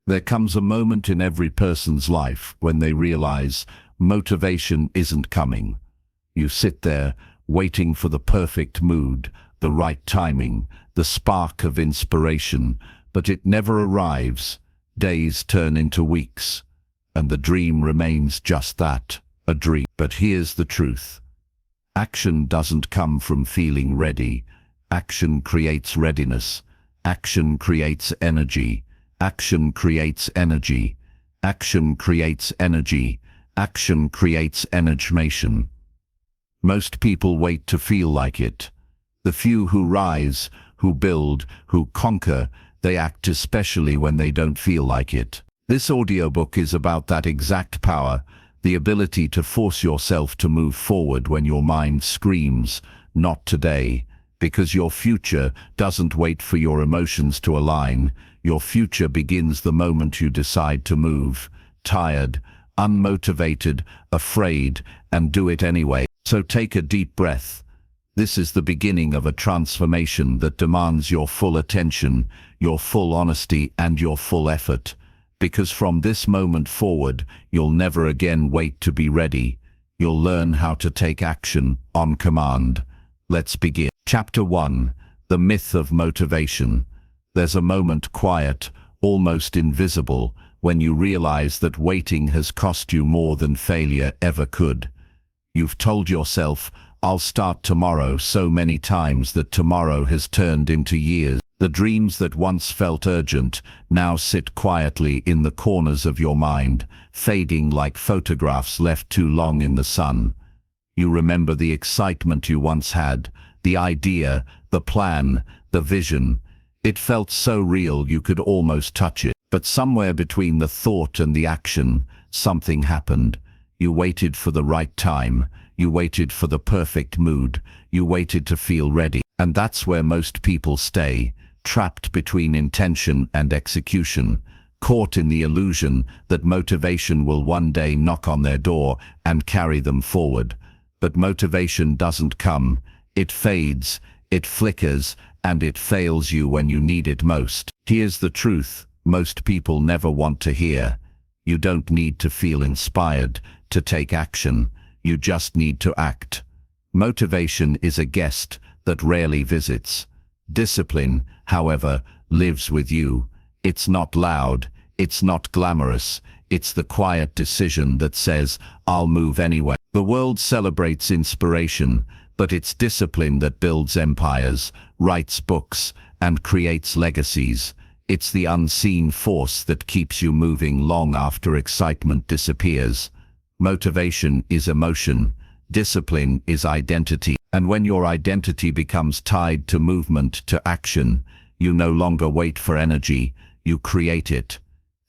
There comes a moment in every person's life when they realize motivation isn't coming. You sit there, waiting for the perfect mood, the right timing, the spark of inspiration, but it never arrives. Days turn into weeks, and the dream remains just that, a dream. But here's the truth. Action doesn't come from feeling ready. Action creates readiness. Action creates energy. Action creates energy. Action creates energy. Action creates energization. Most people wait to feel like it. The few who rise, who build, who conquer, they act especially when they don't feel like it. This audiobook is about that exact power, the ability to force yourself to move forward when your mind screams, "Not today," because your future doesn't wait for your emotions to align. Your future begins the moment you decide to move, tired, unmotivated, afraid, and do it anyway. So take a deep breath. This is the beginning of a transformation that demands your full attention, your full honesty, and your full effort. Because from this moment forward, you'll never again wait to be ready. You'll learn how to take action on command. Let's begin. Chapter 1. The Myth of Motivation. There's a moment quiet, almost invisible, when you realize that waiting has cost you more than failure ever could. You've told yourself, "I'll start tomorrow," so many times that tomorrow has turned into years. The dreams that once felt urgent now sit quietly in the corners of your mind, fading like photographs left too long in the sun. You remember the excitement you once had, the idea, the plan, the vision. It felt so real you could almost touch it. But somewhere between the thought and the action, something happened. You waited for the right time. You waited for the perfect mood. You waited to feel ready. And that's where most people stay, trapped between intention and execution, caught in the illusion that motivation will one day knock on their door and carry them forward. But motivation doesn't come. It fades, it flickers, and it fails you when you need it most. Here's the truth most people never want to hear. You don't need to feel inspired to take action. You just need to act. Motivation is a guest that rarely visits. Discipline, however, lives with you. It's not loud, it's not glamorous, it's the quiet decision that says, "I'll move anyway." The world celebrates inspiration, but it's discipline that builds empires, writes books, and creates legacies. It's the unseen force that keeps you moving long after excitement disappears. Motivation is emotion. Discipline is identity. And when your identity becomes tied to movement, to action, you no longer wait for energy, you create it.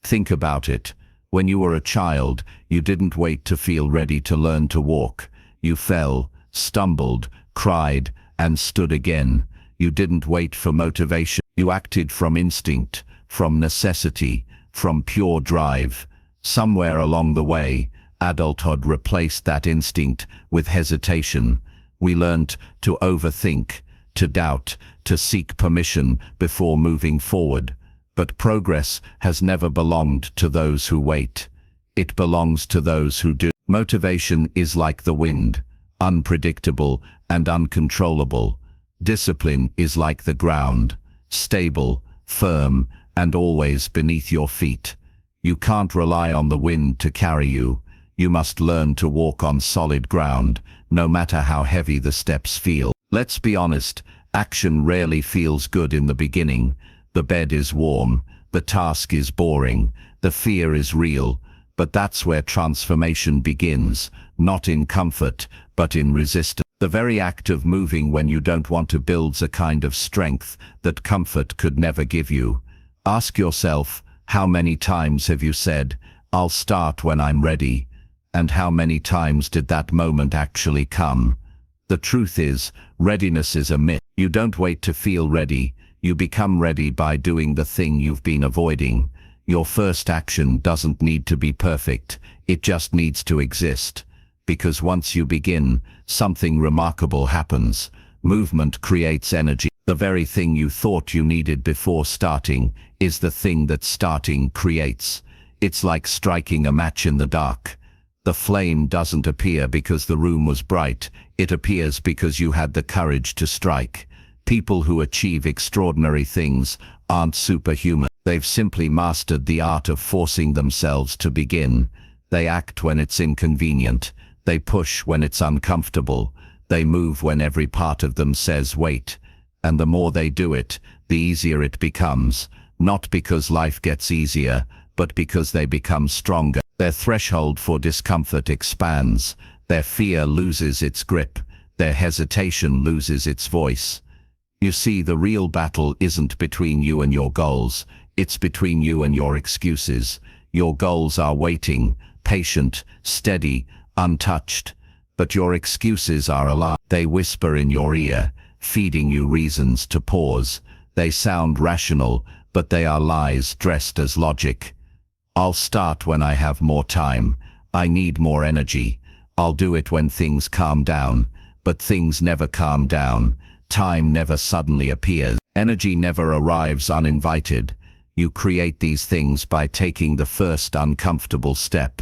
Think about it. When you were a child, you didn't wait to feel ready to learn to walk. You fell, stumbled, cried, and stood again. You didn't wait for motivation. You acted from instinct, from necessity, from pure drive. Somewhere along the way, adulthood replaced that instinct with hesitation. We learned to overthink, to doubt, to seek permission before moving forward. But progress has never belonged to those who wait. It belongs to those who do. Motivation is like the wind, unpredictable and uncontrollable. Discipline is like the ground, stable, firm, and always beneath your feet. You can't rely on the wind to carry you. You must learn to walk on solid ground, no matter how heavy the steps feel. Let's be honest, action rarely feels good in the beginning. The bed is warm, the task is boring, the fear is real, but that's where transformation begins, not in comfort, but in resistance. The very act of moving when you don't want to builds a kind of strength that comfort could never give you. Ask yourself, how many times have you said, "I'll start when I'm ready"? And how many times did that moment actually come? The truth is, readiness is a myth. You don't wait to feel ready. You become ready by doing the thing you've been avoiding. Your first action doesn't need to be perfect. It just needs to exist. Because once you begin, something remarkable happens. Movement creates energy. The very thing you thought you needed before starting is the thing that starting creates. It's like striking a match in the dark. The flame doesn't appear because the room was bright, it appears because you had the courage to strike. People who achieve extraordinary things aren't superhuman. They've simply mastered the art of forcing themselves to begin. They act when it's inconvenient. They push when it's uncomfortable. They move when every part of them says wait. And the more they do it, the easier it becomes. Not because life gets easier, but because they become stronger. Their threshold for discomfort expands. Their fear loses its grip. Their hesitation loses its voice. You see, the real battle isn't between you and your goals. It's between you and your excuses. Your goals are waiting, patient, steady, untouched. But your excuses are alive. They whisper in your ear, feeding you reasons to pause. They sound rational, but they are lies dressed as logic. I'll start when I have more time. I need more energy. I'll do it when things calm down. But things never calm down. Time never suddenly appears. Energy never arrives uninvited. You create these things by taking the first uncomfortable step.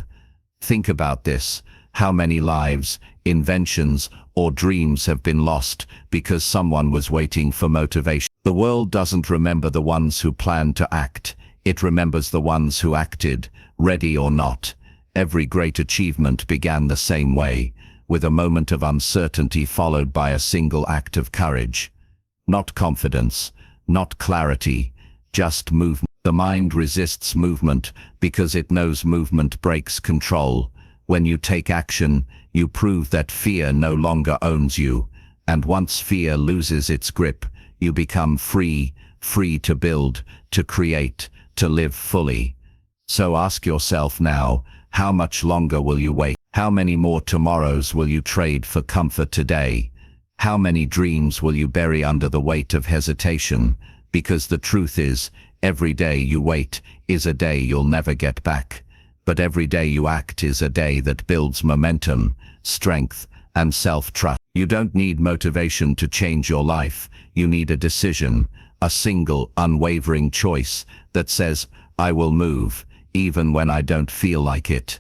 Think about this. How many lives, inventions, or dreams have been lost because someone was waiting for motivation? The world doesn't remember the ones who planned to act. It remembers the ones who acted, ready or not. Every great achievement began the same way, with a moment of uncertainty followed by a single act of courage. Not confidence, not clarity, just movement. The mind resists movement because it knows movement breaks control. When you take action, you prove that fear no longer owns you. And once fear loses its grip, you become free, free to build, to create, to live fully. So ask yourself now, how much longer will you wait? How many more tomorrows will you trade for comfort today? How many dreams will you bury under the weight of hesitation? Because the truth is, every day you wait is a day you'll never get back. But every day you act is a day that builds momentum, strength, and self-trust. You don't need motivation to change your life. You need a decision, a single, unwavering choice that says, I will move, even when I don't feel like it.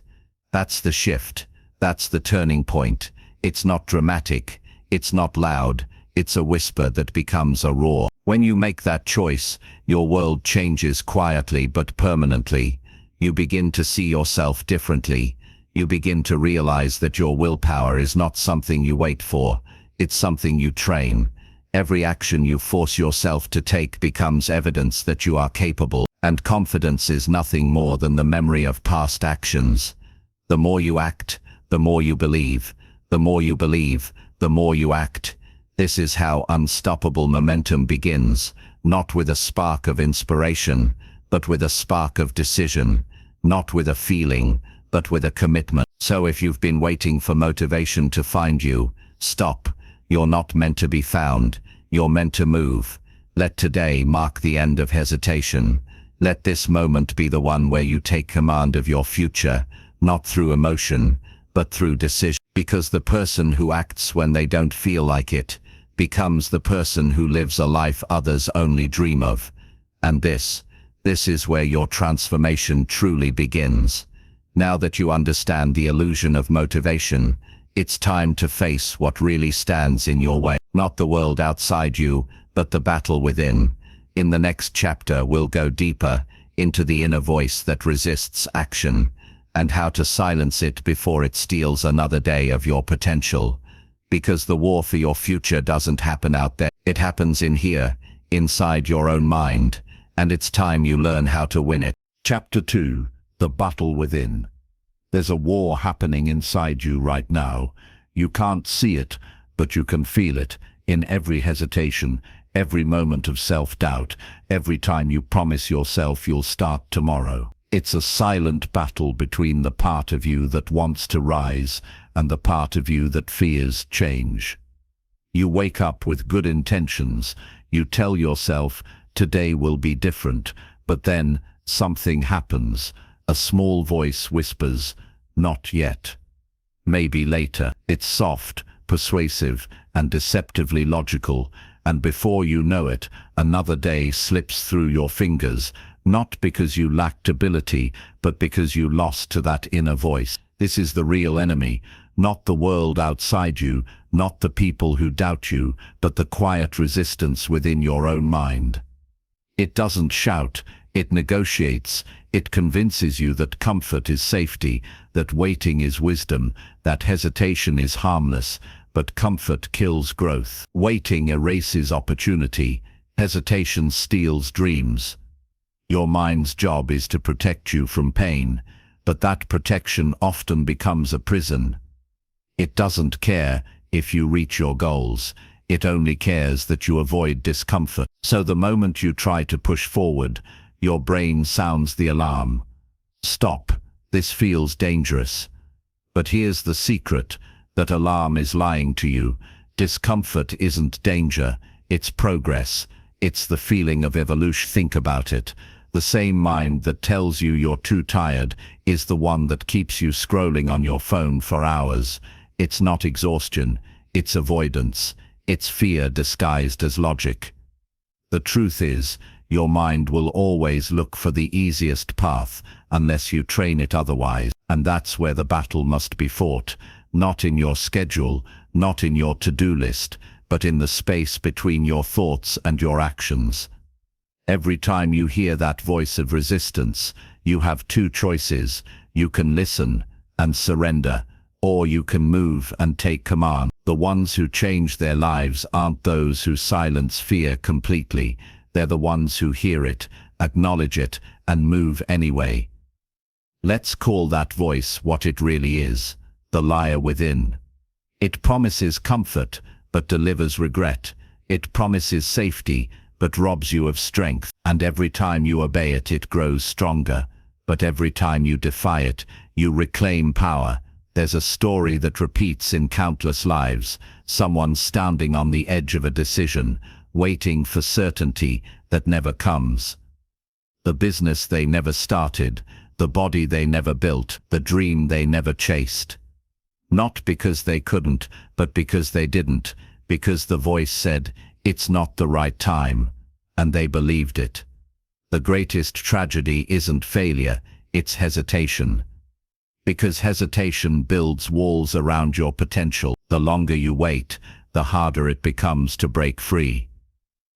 That's the shift. That's the turning point. It's not dramatic. It's not loud. It's a whisper that becomes a roar. When you make that choice, your world changes quietly but permanently. You begin to see yourself differently. You begin to realize that your willpower is not something you wait for. It's something you train. Every action you force yourself to take becomes evidence that you are capable. And confidence is nothing more than the memory of past actions. The more you act, the more you believe. The more you believe, the more you act. This is how unstoppable momentum begins, not with a spark of inspiration, but with a spark of decision. Not with a feeling, but with a commitment. So if you've been waiting for motivation to find you, stop. You're not meant to be found. You're meant to move. Let today mark the end of hesitation. Let this moment be the one where you take command of your future, not through emotion, but through decision. Because the person who acts when they don't feel like it becomes the person who lives a life others only dream of. And this is where your transformation truly begins. Now that you understand the illusion of motivation, it's time to face what really stands in your way. Not the world outside you, but the battle within. In the next chapter, we'll go deeper into the inner voice that resists action, and how to silence it before it steals another day of your potential. Because the war for your future doesn't happen out there. It happens in here, inside your own mind. And it's time you learn how to win it. Chapter 2. The Battle Within. There's a war happening inside you right now. You can't see it, but you can feel it in every hesitation, every moment of self-doubt, every time you promise yourself you'll start tomorrow. It's a silent battle between the part of you that wants to rise and the part of you that fears change. You wake up with good intentions. You tell yourself, today will be different, but then something happens. A small voice whispers, not yet. Maybe later. It's soft, persuasive, and deceptively logical, and before you know it, another day slips through your fingers, not because you lacked ability, but because you lost to that inner voice. This is the real enemy, not the world outside you, not the people who doubt you, but the quiet resistance within your own mind. It doesn't shout, it negotiates, it convinces you that comfort is safety, that waiting is wisdom, that hesitation is harmless, but comfort kills growth. Waiting erases opportunity, hesitation steals dreams. Your mind's job is to protect you from pain, but that protection often becomes a prison. It doesn't care if you reach your goals, it only cares that you avoid discomfort. So the moment you try to push forward, your brain sounds the alarm. Stop, this feels dangerous. But here's the secret, that alarm is lying to you. Discomfort isn't danger, it's progress. It's the feeling of evolution. Think about it. The same mind that tells you you're too tired is the one that keeps you scrolling on your phone for hours. It's not exhaustion, it's avoidance. It's fear disguised as logic. The truth is, your mind will always look for the easiest path unless you train it otherwise. And that's where the battle must be fought, not in your schedule, not in your to-do list, but in the space between your thoughts and your actions. Every time you hear that voice of resistance, you have two choices. You can listen and surrender, or you can move and take command. The ones who change their lives aren't those who silence fear completely. They're the ones who hear it, acknowledge it, and move anyway. Let's call that voice what it really is, the liar within. It promises comfort, but delivers regret. It promises safety, but robs you of strength. And every time you obey it, it grows stronger. But every time you defy it, you reclaim power. There's a story that repeats in countless lives, someone standing on the edge of a decision, waiting for certainty that never comes. The business they never started, the body they never built, the dream they never chased. Not because they couldn't, but because they didn't, because the voice said, "It's not the right time," and they believed it. The greatest tragedy isn't failure, it's hesitation. Because hesitation builds walls around your potential. The longer you wait, the harder it becomes to break free.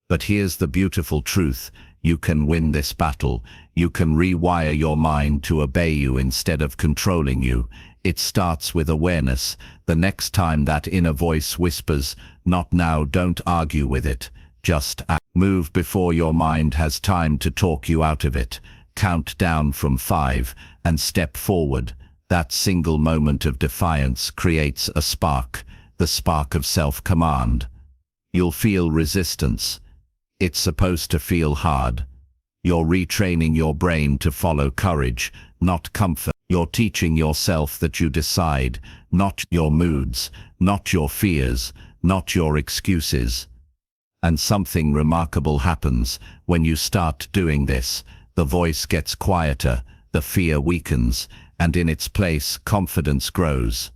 But here's the beautiful truth. You can win this battle. You can rewire your mind to obey you instead of controlling you. It starts with awareness. The next time that inner voice whispers, "Not now," don't argue with it. Just act. Move before your mind has time to talk you out of it. Count down from 5 and step forward. That single moment of defiance creates a spark, the spark of self-command. You'll feel resistance. It's supposed to feel hard. You're retraining your brain to follow courage, not comfort. You're teaching yourself that you decide, not your moods, not your fears, not your excuses. And something remarkable happens when you start doing this. The voice gets quieter, the fear weakens, and in its place, confidence grows.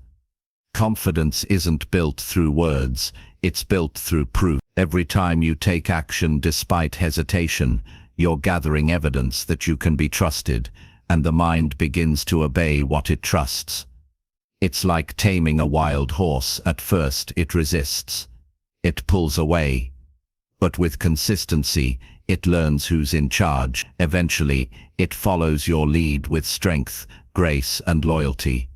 Confidence isn't built through words, it's built through proof. Every time you take action despite hesitation, you're gathering evidence that you can be trusted, and the mind begins to obey what it trusts. It's like taming a wild horse. At first, it resists. It pulls away. But with consistency, it learns who's in charge. Eventually, it follows your lead with strength, grace, and loyalty.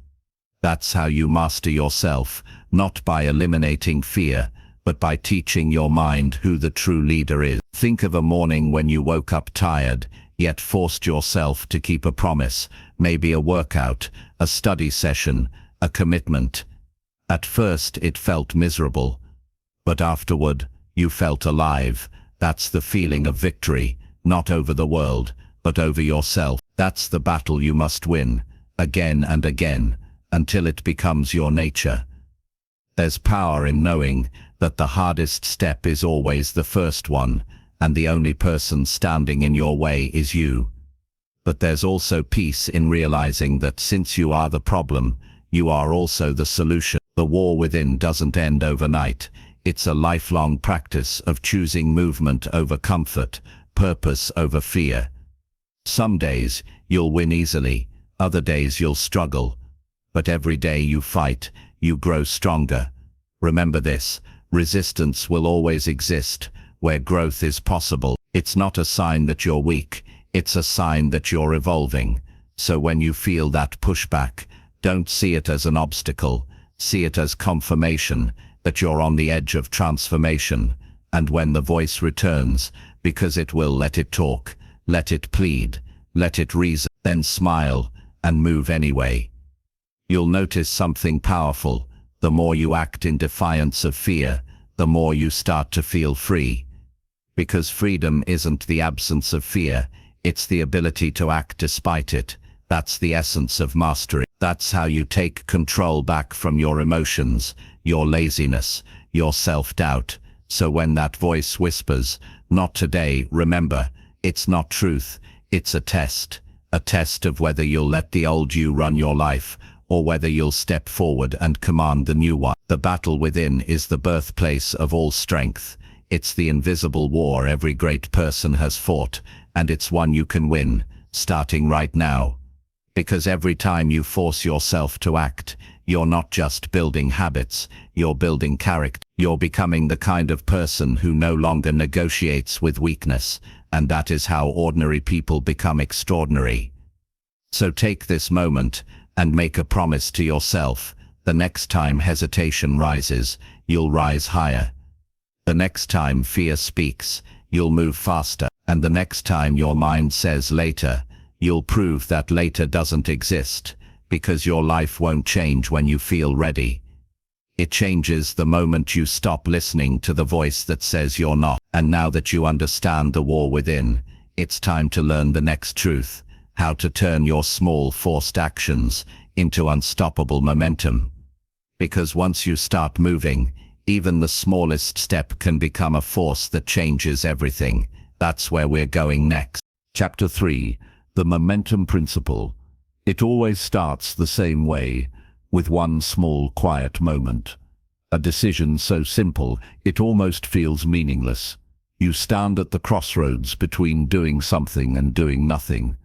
That's how you master yourself, not by eliminating fear, but by teaching your mind who the true leader is. Think of a morning when you woke up tired, yet forced yourself to keep a promise, maybe a workout, a study session, a commitment. At first it felt miserable, but afterward you felt alive. That's the feeling of victory, not over the world, but over yourself. That's the battle you must win, again and again, until it becomes your nature. There's power in knowing that the hardest step is always the first one, and the only person standing in your way is you. But there's also peace in realizing that since you are the problem, you are also the solution. The war within doesn't end overnight. It's a lifelong practice of choosing movement over comfort, purpose over fear. Some days you'll win easily, other days you'll struggle. But every day you fight, you grow stronger. Remember this, resistance will always exist where growth is possible. It's not a sign that you're weak, it's a sign that you're evolving. So when you feel that pushback, don't see it as an obstacle, see it as confirmation that you're on the edge of transformation. And when the voice returns, because it will, let it talk, let it plead, let it reason, then smile and move anyway. You'll notice something powerful. The more you act in defiance of fear, the more you start to feel free. Because freedom isn't the absence of fear, it's the ability to act despite it. That's the essence of mastery. That's how you take control back from your emotions, your laziness, your self-doubt. So when that voice whispers, "Not today," remember, it's not truth, it's a test of whether you'll let the old you run your life, or whether you'll step forward and command the new one. The battle within is the birthplace of all strength. It's the invisible war every great person has fought, and it's one you can win, starting right now. Because every time you force yourself to act, you're not just building habits, you're building character. You're becoming the kind of person who no longer negotiates with weakness, and that is how ordinary people become extraordinary. So take this moment and make a promise to yourself. The next time hesitation rises, you'll rise higher. The next time fear speaks, you'll move faster. And the next time your mind says later, you'll prove that later doesn't exist, because your life won't change when you feel ready. It changes the moment you stop listening to the voice that says you're not. And now that you understand the war within, it's time to learn the next truth, how to turn your small forced actions into unstoppable momentum. Because once you start moving, even the smallest step can become a force that changes everything. That's where we're going next. Chapter 3. The Momentum Principle. It always starts the same way, with one small quiet moment. A decision so simple, it almost feels meaningless. You stand at the crossroads between doing something and doing nothing,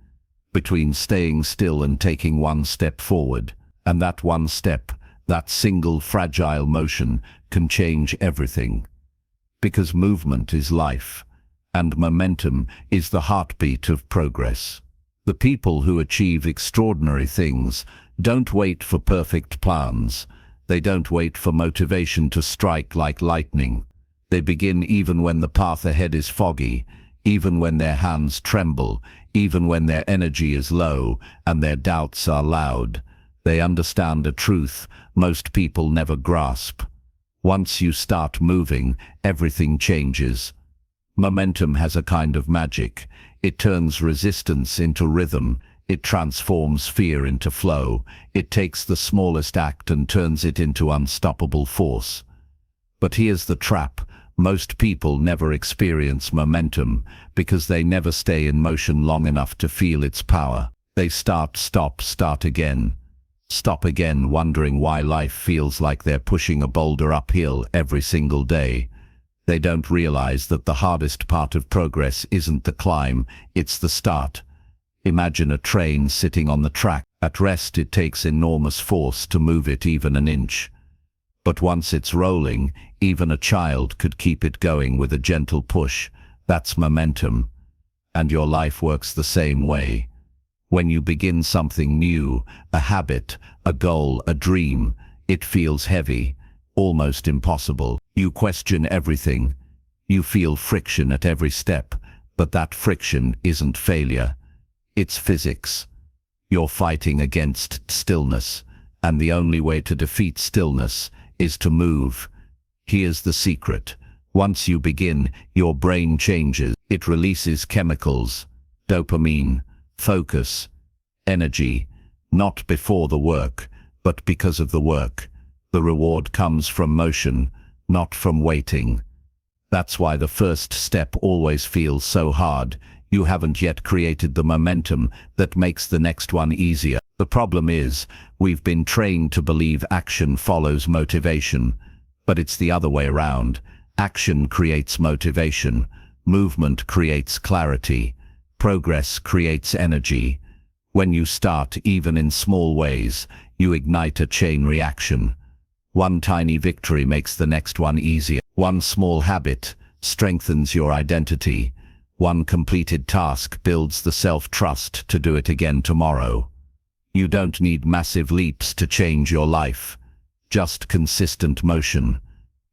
between staying still and taking one step forward. And that one step, that single fragile motion, can change everything. Because movement is life, and momentum is the heartbeat of progress. The people who achieve extraordinary things don't wait for perfect plans. They don't wait for motivation to strike like lightning. They begin even when the path ahead is foggy, even when their hands tremble, even when their energy is low and their doubts are loud. They understand a truth most people never grasp. Once you start moving, everything changes. Momentum has a kind of magic. It turns resistance into rhythm. It transforms fear into flow. It takes the smallest act and turns it into unstoppable force. But here's the trap. Most people never experience momentum because they never stay in motion long enough to feel its power. They start, stop, start again. Stop again, wondering why life feels like they're pushing a boulder uphill every single day. They don't realize that the hardest part of progress isn't the climb, it's the start. Imagine a train sitting on the track. At rest, it takes enormous force to move it even an inch. But once it's rolling, even a child could keep it going with a gentle push. That's momentum. And your life works the same way. When you begin something new, a habit, a goal, a dream, it feels heavy, almost impossible. You question everything. You feel friction at every step, but that friction isn't failure. It's physics. You're fighting against stillness, and the only way to defeat stillness is to move. Here's the secret. Once you begin, your brain changes. It releases chemicals, dopamine, focus, energy, not before the work, but because of the work. The reward comes from motion, not from waiting. That's why the first step always feels so hard. You haven't yet created the momentum that makes the next one easier. The problem is, we've been trained to believe action follows motivation. But it's the other way around. Action creates motivation. Movement creates clarity. Progress creates energy. When you start, even in small ways, you ignite a chain reaction. One tiny victory makes the next one easier. One small habit strengthens your identity. One completed task builds the self-trust to do it again tomorrow. You don't need massive leaps to change your life, just consistent motion.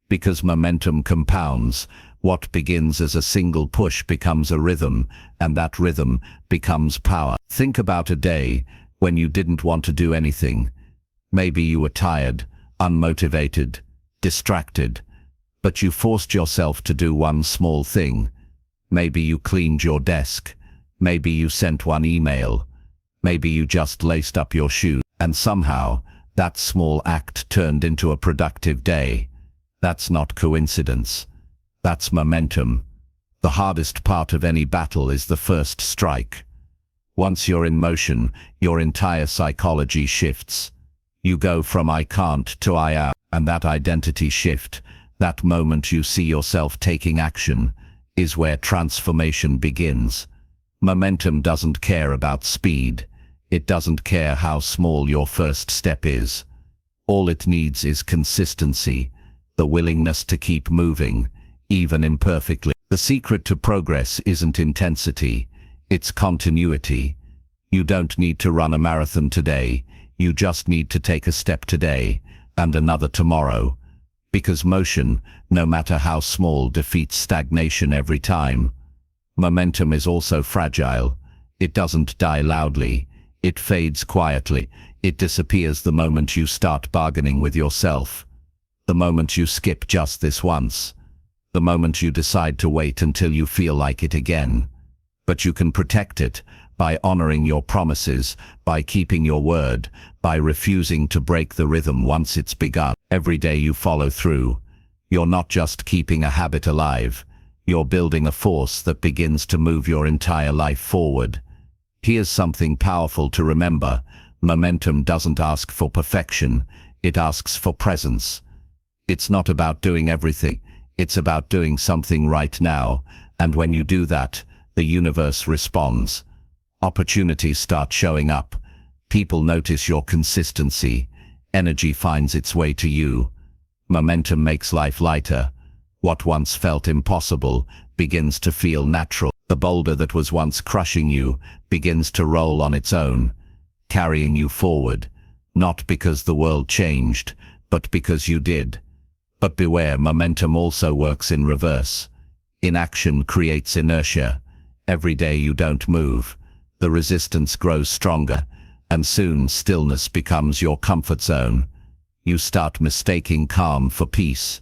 Because momentum compounds, what begins as a single push becomes a rhythm, and that rhythm becomes power. Think about a day when you didn't want to do anything. Maybe you were tired, unmotivated, distracted, but you forced yourself to do one small thing. Maybe you cleaned your desk. Maybe you sent one email. Maybe you just laced up your shoes. And somehow, that small act turned into a productive day. That's not coincidence. That's momentum. The hardest part of any battle is the first strike. Once you're in motion, your entire psychology shifts. You go from I can't to I am, and that identity shift, that moment you see yourself taking action, is where transformation begins. Momentum doesn't care about speed. It doesn't care how small your first step is. All it needs is consistency, the willingness to keep moving, even imperfectly. The secret to progress isn't intensity, it's continuity. You don't need to run a marathon today, you just need to take a step today, and another tomorrow. Because motion, no matter how small, defeats stagnation every time. Momentum is also fragile. It doesn't die loudly. It fades quietly. It disappears the moment you start bargaining with yourself. The moment you skip just this once. The moment you decide to wait until you feel like it again. But you can protect it by honoring your promises, by keeping your word, by refusing to break the rhythm once it's begun. Every day you follow through. You're not just keeping a habit alive. You're building a force that begins to move your entire life forward. Here's something powerful to remember. Momentum doesn't ask for perfection. It asks for presence. It's not about doing everything. It's about doing something right now. And when you do that, the universe responds. Opportunities start showing up. People notice your consistency. Energy finds its way to you. Momentum makes life lighter. What once felt impossible begins to feel natural. The boulder that was once crushing you begins to roll on its own, carrying you forward, not because the world changed, but because you did. But beware, momentum also works in reverse. Inaction creates inertia. Every day you don't move, the resistance grows stronger, and soon stillness becomes your comfort zone. You start mistaking calm for peace,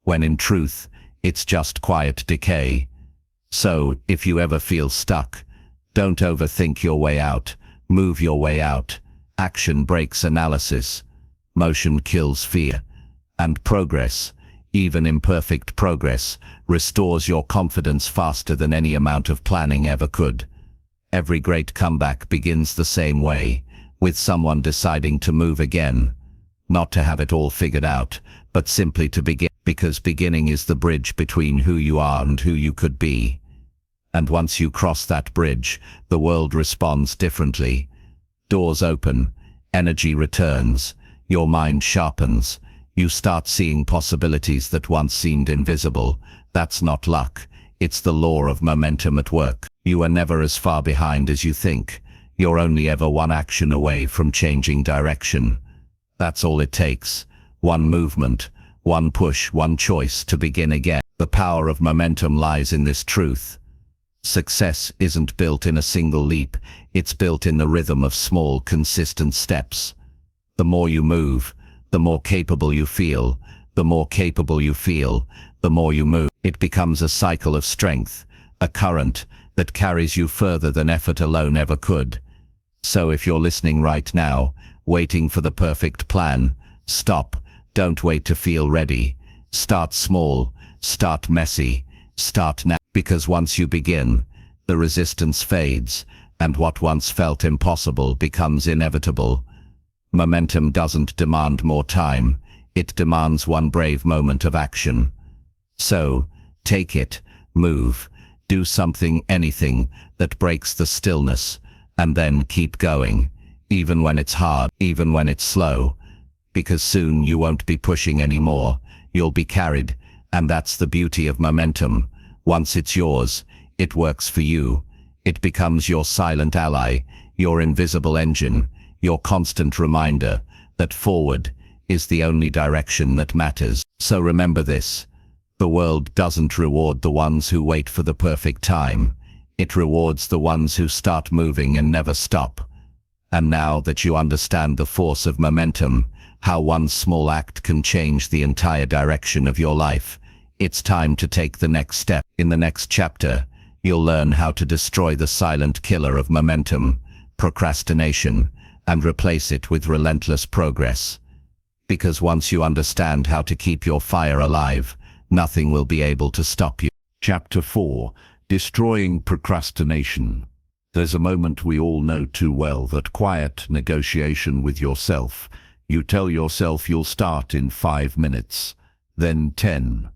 when in truth, it's just quiet decay. So, if you ever feel stuck, don't overthink your way out, move your way out. Action breaks analysis, motion kills fear, and progress, even imperfect progress, restores your confidence faster than any amount of planning ever could. Every great comeback begins the same way, with someone deciding to move again. Not to have it all figured out, but simply to begin, because beginning is the bridge between who you are and who you could be. And once you cross that bridge, the world responds differently. Doors open, energy returns, your mind sharpens, you start seeing possibilities that once seemed invisible. That's not luck, it's the law of momentum at work. You are never as far behind as you think. You're only ever one action away from changing direction. That's all it takes. One movement, one push, one choice to begin again. The power of momentum lies in this truth. Success isn't built in a single leap, it's built in the rhythm of small, consistent steps. The more you move, the more capable you feel. The more capable you feel, the more you move. It becomes a cycle of strength, a current that carries you further than effort alone ever could. So if you're listening right now, waiting for the perfect plan, stop. Don't wait to feel ready. Start small, start messy, start now. Because once you begin, the resistance fades, and what once felt impossible becomes inevitable. Momentum doesn't demand more time, It demands one brave moment of action. So, take it, move, do something, anything that breaks the stillness, and then keep going, even when it's hard, even when it's slow, because soon you won't be pushing anymore, you'll be carried, and that's the beauty of momentum. Once it's yours, it works for you. It becomes your silent ally, your invisible engine, your constant reminder that forward is the only direction that matters. So remember this. The world doesn't reward the ones who wait for the perfect time. It rewards the ones who start moving and never stop. And now that you understand the force of momentum, how one small act can change the entire direction of your life, it's time to take the next step. In the next chapter, you'll learn how to destroy the silent killer of momentum, procrastination, and replace it with relentless progress. Because once you understand how to keep your fire alive, nothing will be able to stop you. Chapter 4. Destroying Procrastination. There's a moment we all know too well, that quiet negotiation with yourself. You tell yourself you'll start in 5 minutes, then 10,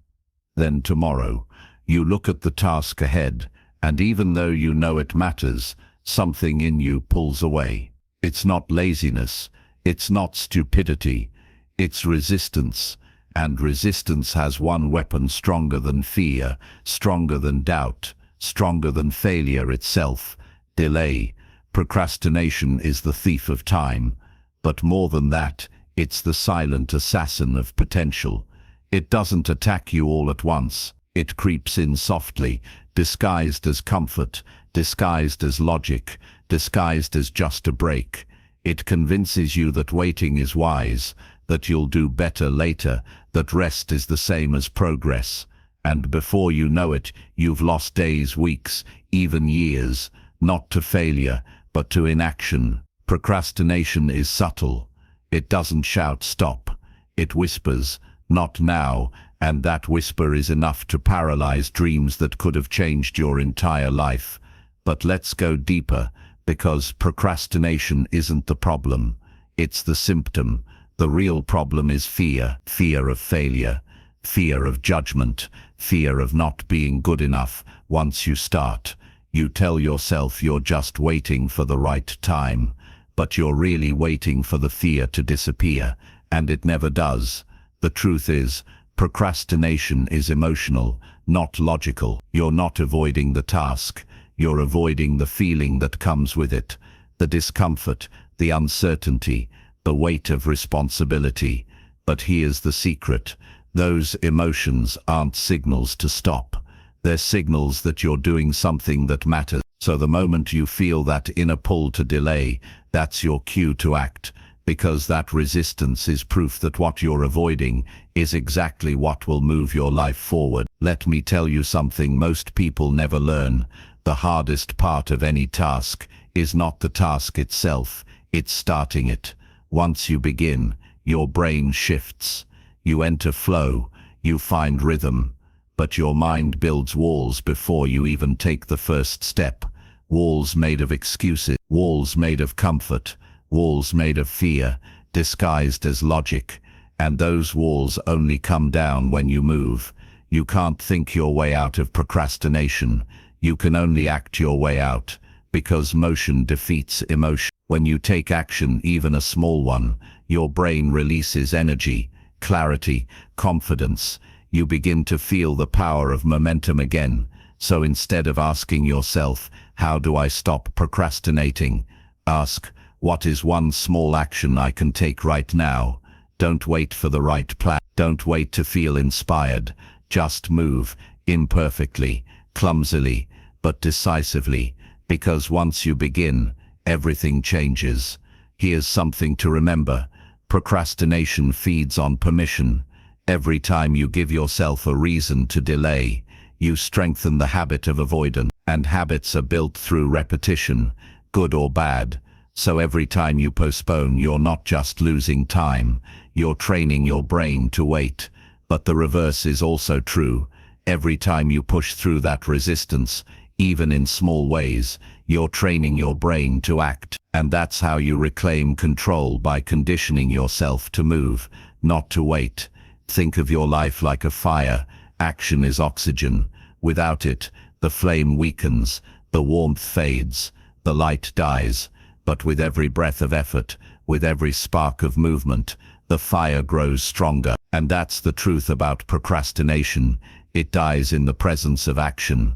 then tomorrow. You look at the task ahead, and even though you know it matters, something in you pulls away. It's not laziness, it's not stupidity, it's resistance. And resistance has one weapon stronger than fear, stronger than doubt, stronger than failure itself: delay. Procrastination is the thief of time. But more than that, it's the silent assassin of potential. It doesn't attack you all at once. It creeps in softly, disguised as comfort, disguised as logic, disguised as just a break. It convinces you that waiting is wise, that you'll do better later, that rest is the same as progress. And before you know it, you've lost days, weeks, even years, not to failure, but to inaction. Procrastination is subtle. It doesn't shout stop. It whispers, not now, and that whisper is enough to paralyze dreams that could have changed your entire life. But let's go deeper, because procrastination isn't the problem. It's the symptom. The real problem is fear. Fear of failure, fear of judgment, fear of not being good enough. Once you start, you tell yourself you're just waiting for the right time, but you're really waiting for the fear to disappear, and it never does. The truth is, procrastination is emotional, not logical. You're not avoiding the task, you're avoiding the feeling that comes with it, the discomfort, the uncertainty, the weight of responsibility. But here's the secret. Those emotions aren't signals to stop. They're signals that you're doing something that matters. So the moment you feel that inner pull to delay, that's your cue to act, because that resistance is proof that what you're avoiding is exactly what will move your life forward. Let me tell you something most people never learn. The hardest part of any task is not the task itself, it's starting it. Once you begin, your brain shifts. You enter flow, you find rhythm, but your mind builds walls before you even take the first step. Walls made of excuses, walls made of comfort, walls made of fear, disguised as logic. And those walls only come down when you move. You can't think your way out of procrastination. You can only act your way out, because motion defeats emotion. When you take action, even a small one, your brain releases energy, clarity, confidence. You begin to feel the power of momentum again. So instead of asking yourself, how do I stop procrastinating? Ask, what is one small action I can take right now? Don't wait for the right plan. Don't wait to feel inspired. Just move, imperfectly, clumsily, but decisively, because once you begin, everything changes. Here's something to remember. Procrastination feeds on permission. Every time you give yourself a reason to delay, you strengthen the habit of avoidance. And habits are built through repetition, good or bad. So every time you postpone, you're not just losing time, you're training your brain to wait. But the reverse is also true. Every time you push through that resistance, even in small ways, you're training your brain to act. And that's how you reclaim control, by conditioning yourself to move, not to wait. Think of your life like a fire. Action is oxygen. Without it, the flame weakens, the warmth fades, the light dies. But with every breath of effort, with every spark of movement, the fire grows stronger. And that's the truth about procrastination. It dies in the presence of action.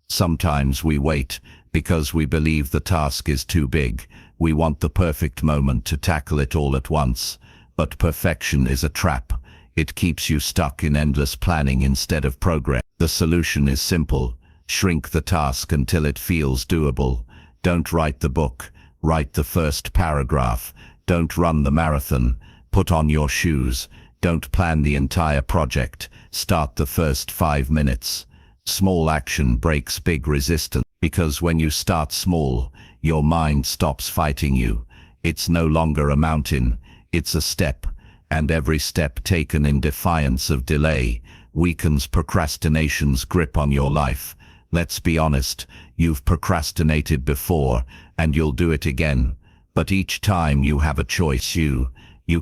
Sometimes we wait because we believe the task is too big. We want the perfect moment to tackle it all at once. But perfection is a trap. It keeps you stuck in endless planning instead of progress. The solution is simple. Shrink the task until it feels doable. Don't write the book. Write the first paragraph. Don't run the marathon. Put on your shoes. Don't plan the entire project. Start the first 5 minutes. Small action breaks big resistance, because when you start small, your mind stops fighting you. It's no longer a mountain, it's a step, and every step taken in defiance of delay weakens procrastination's grip on your life. Let's be honest, you've procrastinated before, and you'll do it again. But each time you have a choice. You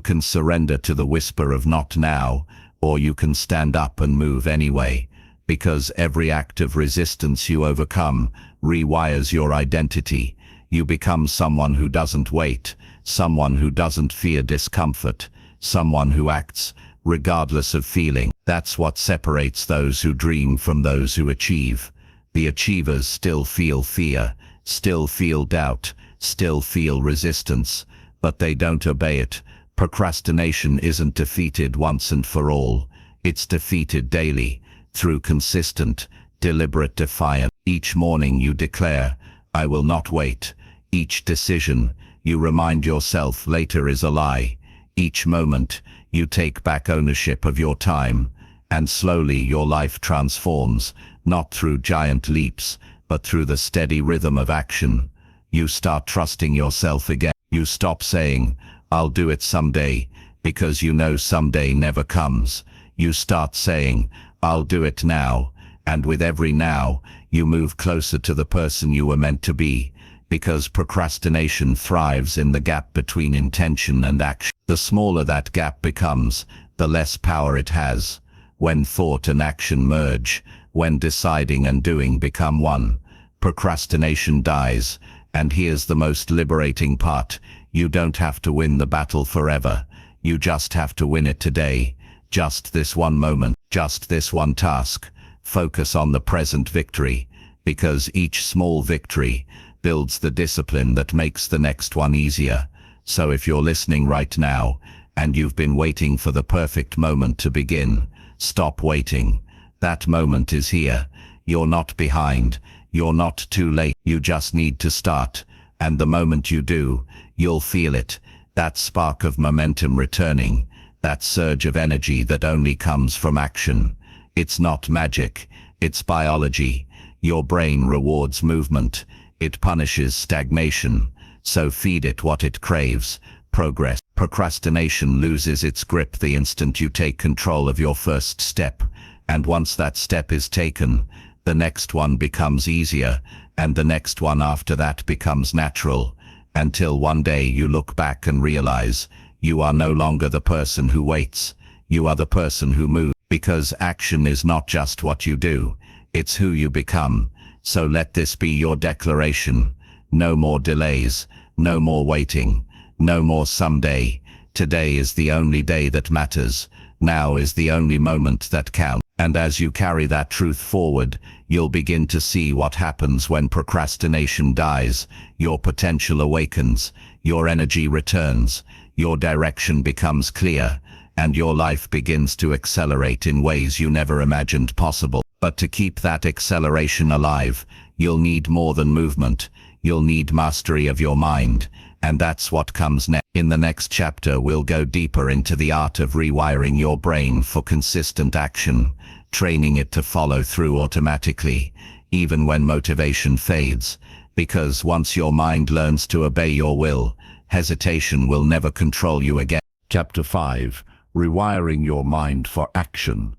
can surrender to the whisper of not now, or you can stand up and move anyway. Because every act of resistance you overcome rewires your identity. You become someone who doesn't wait, someone who doesn't fear discomfort, someone who acts regardless of feeling. That's what separates those who dream from those who achieve. The achievers still feel fear, still feel doubt, still feel resistance, but they don't obey it. Procrastination isn't defeated once and for all. It's defeated daily, through consistent, deliberate defiance. Each morning you declare, I will not wait. Each decision, you remind yourself later is a lie. Each moment, you take back ownership of your time, and slowly your life transforms, not through giant leaps, but through the steady rhythm of action. You start trusting yourself again. You stop saying, I'll do it someday, because you know someday never comes. You start saying, I'll do it now, and with every now, you move closer to the person you were meant to be, because procrastination thrives in the gap between intention and action. The smaller that gap becomes, the less power it has. When thought and action merge, when deciding and doing become one, procrastination dies. And here's the most liberating part. You don't have to win the battle forever. You just have to win it today. Just this one moment, just this one task. Focus on the present victory, because each small victory builds the discipline that makes the next one easier. So if you're listening right now, and you've been waiting for the perfect moment to begin, stop waiting. That moment is here. You're not behind. You're not too late. You just need to start. And the moment you do, you'll feel it. That spark of momentum returning. That surge of energy that only comes from action. It's not magic. It's biology. Your brain rewards movement. It punishes stagnation. So feed it what it craves. Progress. Procrastination loses its grip the instant you take control of your first step. And once that step is taken, the next one becomes easier, and the next one after that becomes natural, until one day you look back and realize you are no longer the person who waits. You are the person who moves, because action is not just what you do, it's who you become. So let this be your declaration. No more delays, no more waiting, no more someday. Today is the only day that matters. Now is the only moment that counts. And as you carry that truth forward, you'll begin to see what happens when procrastination dies. Your potential awakens, your energy returns, your direction becomes clear, and your life begins to accelerate in ways you never imagined possible. But to keep that acceleration alive, you'll need more than movement. You'll need mastery of your mind, and that's what comes next. In the next chapter, we'll go deeper into the art of rewiring your brain for consistent action, training it to follow through automatically, even when motivation fades. Because once your mind learns to obey your will, hesitation will never control you again. Chapter 5. Rewiring your mind for action.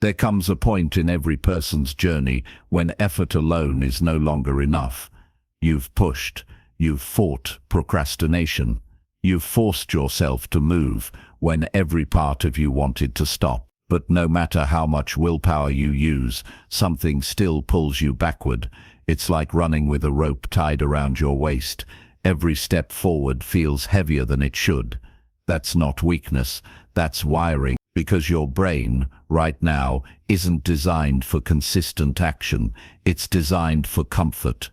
There comes a point in every person's journey when effort alone is no longer enough. You've pushed, you've fought procrastination, You've forced yourself to move when every part of you wanted to stop. But no matter how much willpower you use, something still pulls you backward. It's like running with a rope tied around your waist. Every step forward feels heavier than it should. That's not weakness, that's wiring, because your brain, right now, isn't designed for consistent action. It's designed for comfort.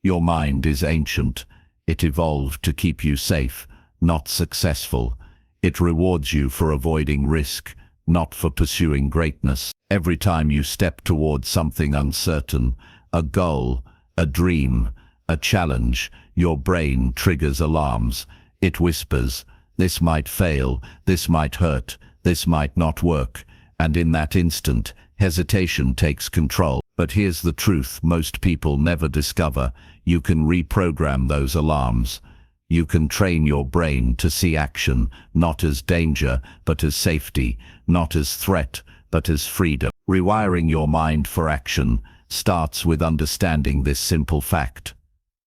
Your mind is ancient. It evolved to keep you safe, not successful. It rewards you for avoiding risk, not for pursuing greatness. Every time you step towards something uncertain, a goal, a dream, a challenge, your brain triggers alarms. It whispers, this might fail, this might hurt, this might not work. And in that instant, hesitation takes control. But here's the truth most people never discover. You can reprogram those alarms. You can train your brain to see action, not as danger, but as safety, not as threat, but as freedom. Rewiring your mind for action starts with understanding this simple fact.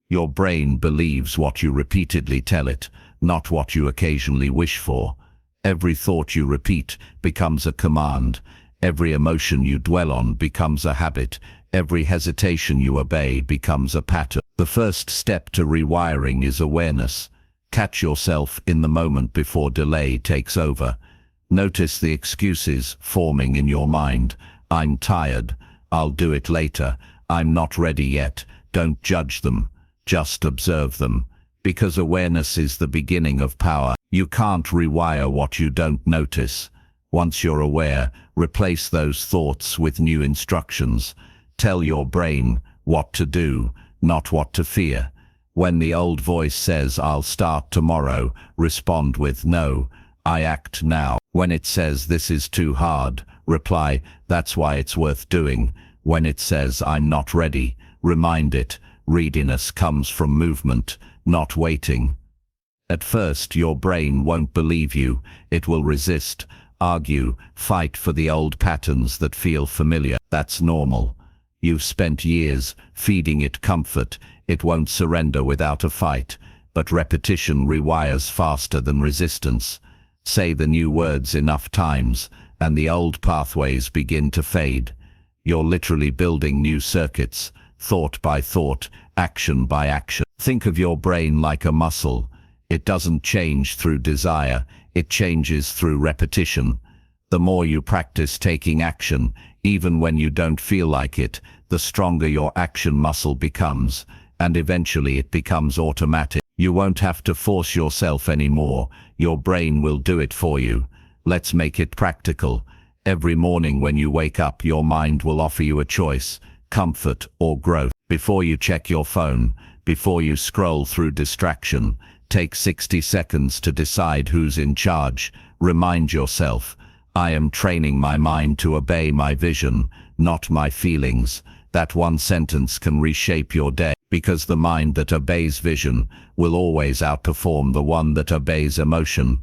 Your brain believes what you repeatedly tell it, not what you occasionally wish for. Every thought you repeat becomes a command. Every emotion you dwell on becomes a habit. Every hesitation you obey becomes a pattern. The first step to rewiring is awareness. Catch yourself in the moment before delay takes over. Notice the excuses forming in your mind. I'm tired. I'll do it later. I'm not ready yet. Don't judge them. Just observe them. Because awareness is the beginning of power. You can't rewire what you don't notice. Once you're aware, replace those thoughts with new instructions. Tell your brain what to do, not what to fear. When the old voice says, I'll start tomorrow, respond with, no, I act now. When it says, this is too hard, reply, that's why it's worth doing. When it says, I'm not ready, remind it, readiness comes from movement, not waiting. At first, your brain won't believe you. It will resist, argue, fight for the old patterns that feel familiar. That's normal. You've spent years feeding it comfort. It won't surrender without a fight. But repetition rewires faster than resistance. Say the new words enough times, and the old pathways begin to fade. You're literally building new circuits, thought by thought, action by action. Think of your brain like a muscle. It doesn't change through desire, it changes through repetition. The more you practice taking action, even when you don't feel like it, the stronger your action muscle becomes, and eventually it becomes automatic. You won't have to force yourself anymore. Your brain will do it for you. Let's make it practical. Every morning when you wake up, your mind will offer you a choice, comfort or growth. Before you check your phone, before you scroll through distraction, take 60 seconds to decide who's in charge. Remind yourself, I am training my mind to obey my vision, not my feelings. That one sentence can reshape your day, because the mind that obeys vision will always outperform the one that obeys emotion.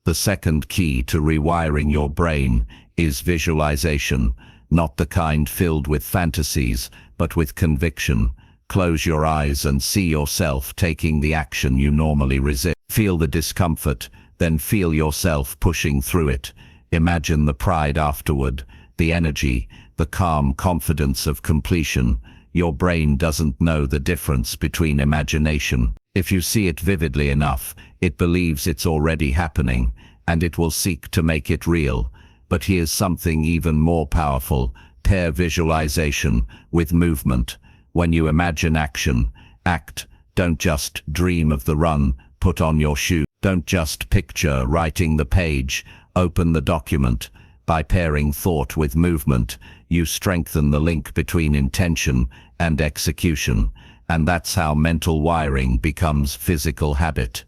The second key to rewiring your brain is visualization, not the kind filled with fantasies, but with conviction. Close your eyes and see yourself taking the action you normally resist. Feel the discomfort, then feel yourself pushing through it. Imagine the pride afterward, the energy, the calm confidence of completion. Your brain doesn't know the difference between imagination. If you see it vividly enough, it believes it's already happening, and it will seek to make it real. But here's something even more powerful. Pair visualization with movement. When you imagine action, act. Don't just dream of the run, put on your shoe. Don't just picture writing the page, open the document. By pairing thought with movement, you strengthen the link between intention and execution, and that's how mental wiring becomes physical habit.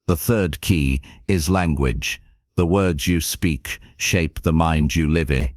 The third key is language. The words you speak shape the mind you live in.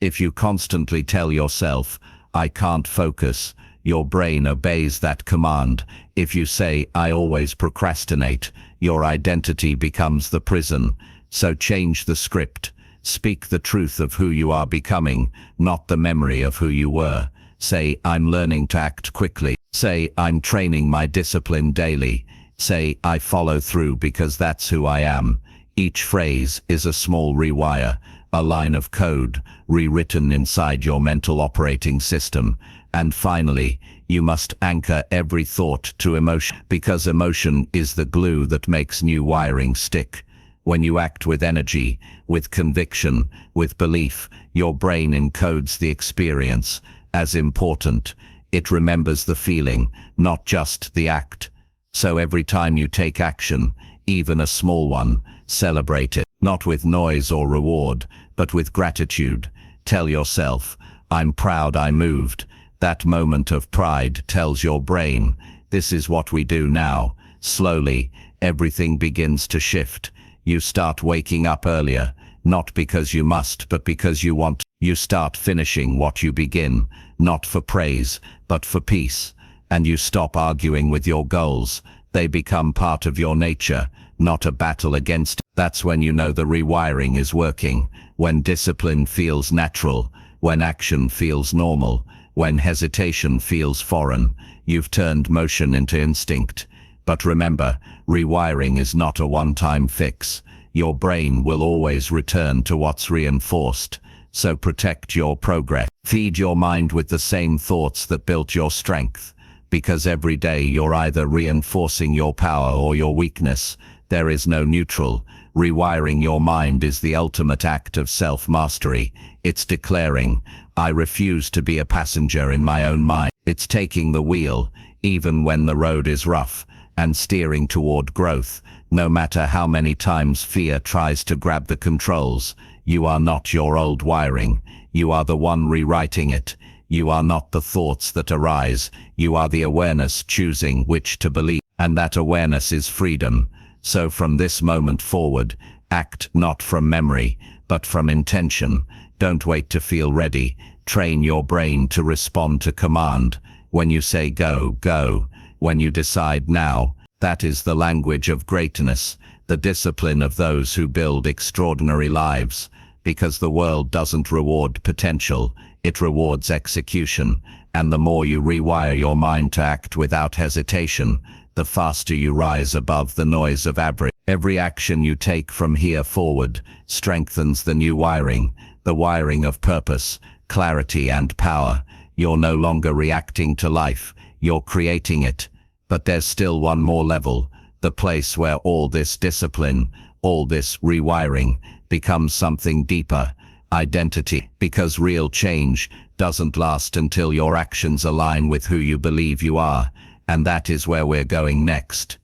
If you constantly tell yourself, I can't focus, your brain obeys that command. If you say, I always procrastinate, your identity becomes the prison. So change the script. Speak the truth of who you are becoming, not the memory of who you were. Say, I'm learning to act quickly. Say, I'm training my discipline daily. Say, I follow through because that's who I am. Each phrase is a small rewire, a line of code rewritten inside your mental operating system. And finally, you must anchor every thought to emotion, because emotion is the glue that makes new wiring stick. When you act with energy, with conviction, with belief, your brain encodes the experience as important. It remembers the feeling, not just the act. So every time you take action, even a small one, celebrate it, not with noise or reward, but with gratitude. Tell yourself, I'm proud I moved. That moment of pride tells your brain, this is what we do now. Slowly, everything begins to shift. You start waking up earlier, not because you must, but because you want. You start finishing what you begin, not for praise, but for peace. And you stop arguing with your goals. They become part of your nature, not a battle against it. That's when you know the rewiring is working, when discipline feels natural, when action feels normal, when hesitation feels foreign. You've turned motion into instinct. But remember, rewiring is not a one-time fix. Your brain will always return to what's reinforced. So protect your progress. Feed your mind with the same thoughts that built your strength. Because every day you're either reinforcing your power or your weakness. There is no neutral. Rewiring your mind is the ultimate act of self-mastery. It's declaring, I refuse to be a passenger in my own mind. It's taking the wheel, even when the road is rough, and steering toward growth. No matter how many times fear tries to grab the controls, you are not your old wiring. You are the one rewriting it. You are not the thoughts that arise. You are the awareness choosing which to believe. And that awareness is freedom. So from this moment forward, act not from memory, but from intention. Don't wait to feel ready. Train your brain to respond to command. When you say go, go. When you decide now, that is the language of greatness, the discipline of those who build extraordinary lives. Because the world doesn't reward potential, it rewards execution. And the more you rewire your mind to act without hesitation, the faster you rise above the noise of average. Every action you take from here forward strengthens the new wiring, the wiring of purpose, clarity and power. You're no longer reacting to life, you're creating it. But there's still one more level, the place where all this discipline, all this rewiring, becomes something deeper, identity. Because real change doesn't last until your actions align with who you believe you are, and that is where we're going next.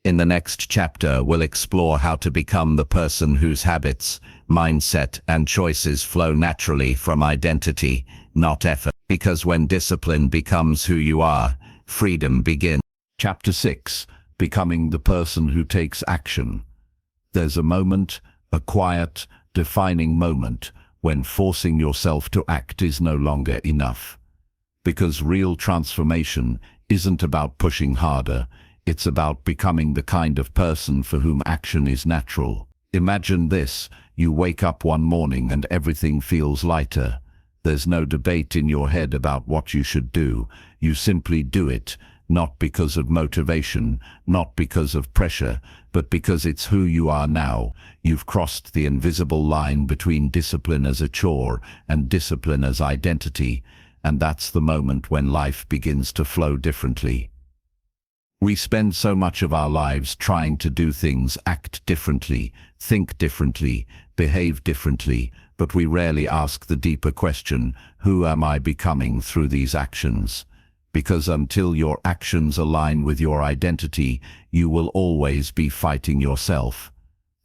In the next chapter, we'll explore how to become the person whose habits, mindset, and choices flow naturally from identity, not effort. Because when discipline becomes who you are, freedom begins. Chapter 6. Becoming the person who takes action. There's a moment, a quiet, defining moment, when forcing yourself to act is no longer enough. Because real transformation isn't about pushing harder, it's about becoming the kind of person for whom action is natural. Imagine this, you wake up one morning and everything feels lighter. There's no debate in your head about what you should do, you simply do it. Not because of motivation, not because of pressure, but because it's who you are now. You've crossed the invisible line between discipline as a chore and discipline as identity, and that's the moment when life begins to flow differently. We spend so much of our lives trying to do things, act differently, think differently, behave differently, but we rarely ask the deeper question, who am I becoming through these actions? Because until your actions align with your identity, you will always be fighting yourself.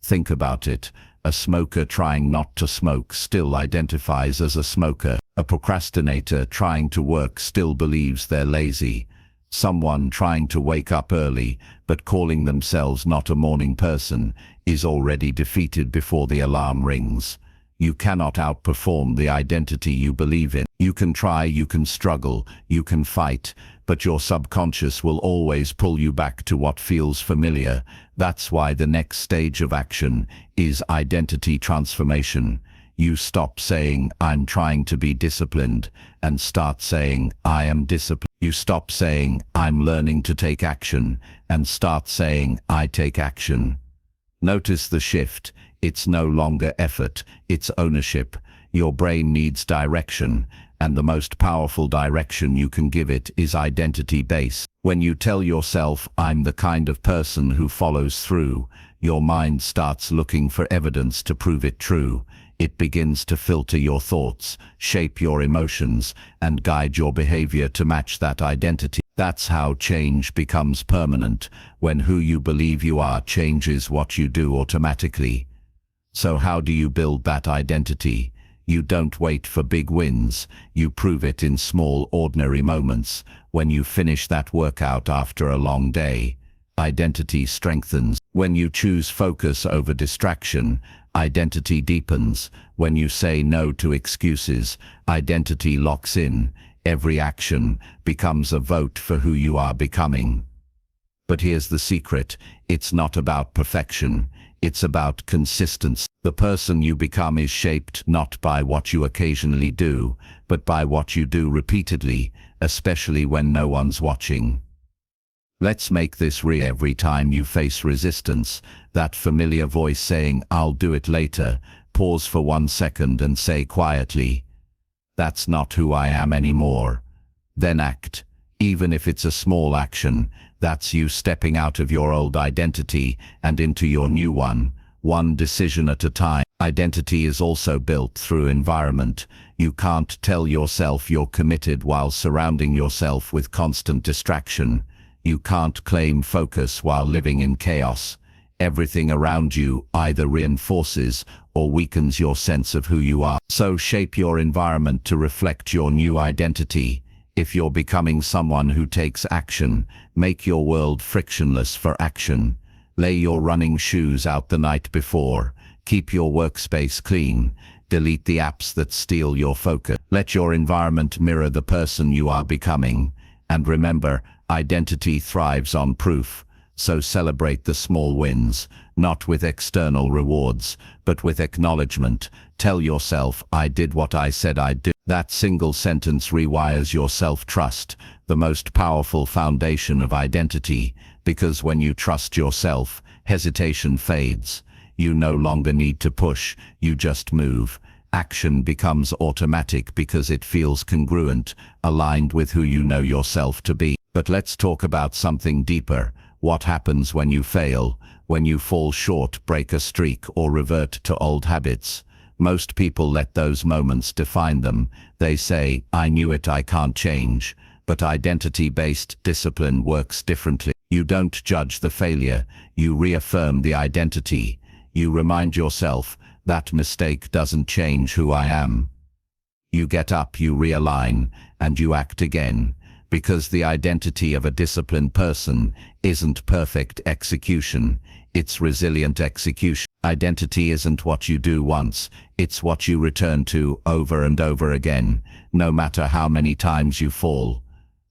Think about it. A smoker trying not to smoke still identifies as a smoker. A procrastinator trying to work still believes they're lazy. Someone trying to wake up early, but calling themselves not a morning person, is already defeated before the alarm rings. You cannot outperform the identity you believe in. You can try, you can struggle, you can fight, but your subconscious will always pull you back to what feels familiar. That's why the next stage of action is identity transformation. You stop saying, I'm trying to be disciplined, and start saying, I am disciplined. You stop saying, I'm learning to take action, and start saying, I take action. Notice the shift. It's no longer effort, it's ownership. Your brain needs direction, and the most powerful direction you can give it is identity-based. When you tell yourself, I'm the kind of person who follows through, your mind starts looking for evidence to prove it true. It begins to filter your thoughts, shape your emotions, and guide your behavior to match that identity. That's how change becomes permanent, when who you believe you are changes what you do automatically. So how do you build that identity? You don't wait for big wins, you prove it in small, ordinary moments. When you finish that workout after a long day, identity strengthens. When you choose focus over distraction, identity deepens. When you say no to excuses, identity locks in. Every action becomes a vote for who you are becoming. But here's the secret, it's not about perfection, it's about consistency. The person you become is shaped not by what you occasionally do, but by what you do repeatedly, especially when no one's watching. Let's make this real. Every time you face resistance, that familiar voice saying, I'll do it later, pause for 1 second and say quietly, that's not who I am anymore. Then act. Even if it's a small action, that's you stepping out of your old identity and into your new one decision at a time. Identity is also built through environment. You can't tell yourself you're committed while surrounding yourself with constant distraction. You can't claim focus while living in chaos. Everything around you either reinforces or weakens your sense of who you are. So shape your environment to reflect your new identity. If you're becoming someone who takes action, make your world frictionless for action. Lay your running shoes out the night before. Keep your workspace clean. Delete the apps that steal your focus. Let your environment mirror the person you are becoming. And remember, identity thrives on proof. So celebrate the small wins, not with external rewards, but with acknowledgement. Tell yourself, I did what I said I'd do. That single sentence rewires your self-trust, the most powerful foundation of identity, because when you trust yourself, hesitation fades. You no longer need to push, you just move. Action becomes automatic because it feels congruent, aligned with who you know yourself to be. But let's talk about something deeper. What happens when you fail, when you fall short, break a streak, or revert to old habits? Most people let those moments define them. They say, I knew it, I can't change. But identity-based discipline works differently. You don't judge the failure, you reaffirm the identity. You remind yourself, that mistake doesn't change who I am. You get up, you realign, and you act again. Because the identity of a disciplined person isn't perfect execution, it's resilient execution. Identity isn't what you do once, it's what you return to over and over again, no matter how many times you fall.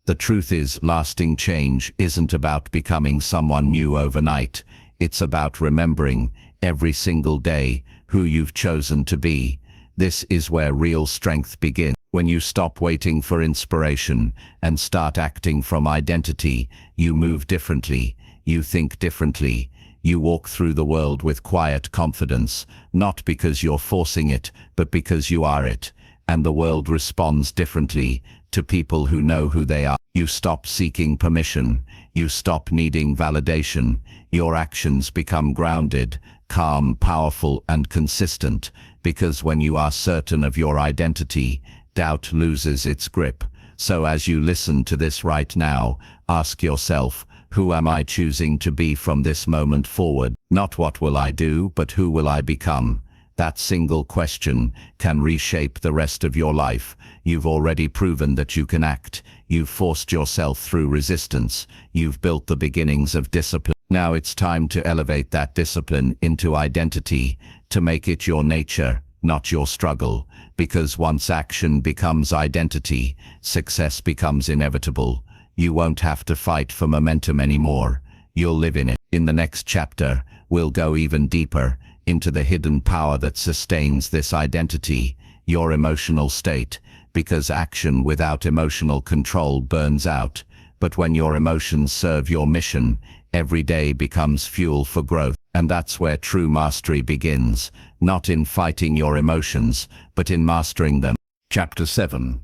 The truth is, lasting change isn't about becoming someone new overnight, it's about remembering, every single day, who you've chosen to be. This is where real strength begins. When you stop waiting for inspiration and start acting from identity, you move differently, you think differently, you walk through the world with quiet confidence, not because you're forcing it, but because you are it. And the world responds differently to people who know who they are. You stop seeking permission, you stop needing validation, your actions become grounded, calm, powerful, and consistent, because when you are certain of your identity, doubt loses its grip. So as you listen to this right now, ask yourself, who am I choosing to be from this moment forward? Not what will I do, but who will I become? That single question can reshape the rest of your life. You've already proven that you can act. You've forced yourself through resistance. You've built the beginnings of discipline. Now it's time to elevate that discipline into identity, to make it your nature, not your struggle. Because once action becomes identity, success becomes inevitable. You won't have to fight for momentum anymore. You'll live in it. In the next chapter, we'll go even deeper into the hidden power that sustains this identity, your emotional state, because action without emotional control burns out. But when your emotions serve your mission, every day becomes fuel for growth. And that's where true mastery begins, not in fighting your emotions, but in mastering them. Chapter 7.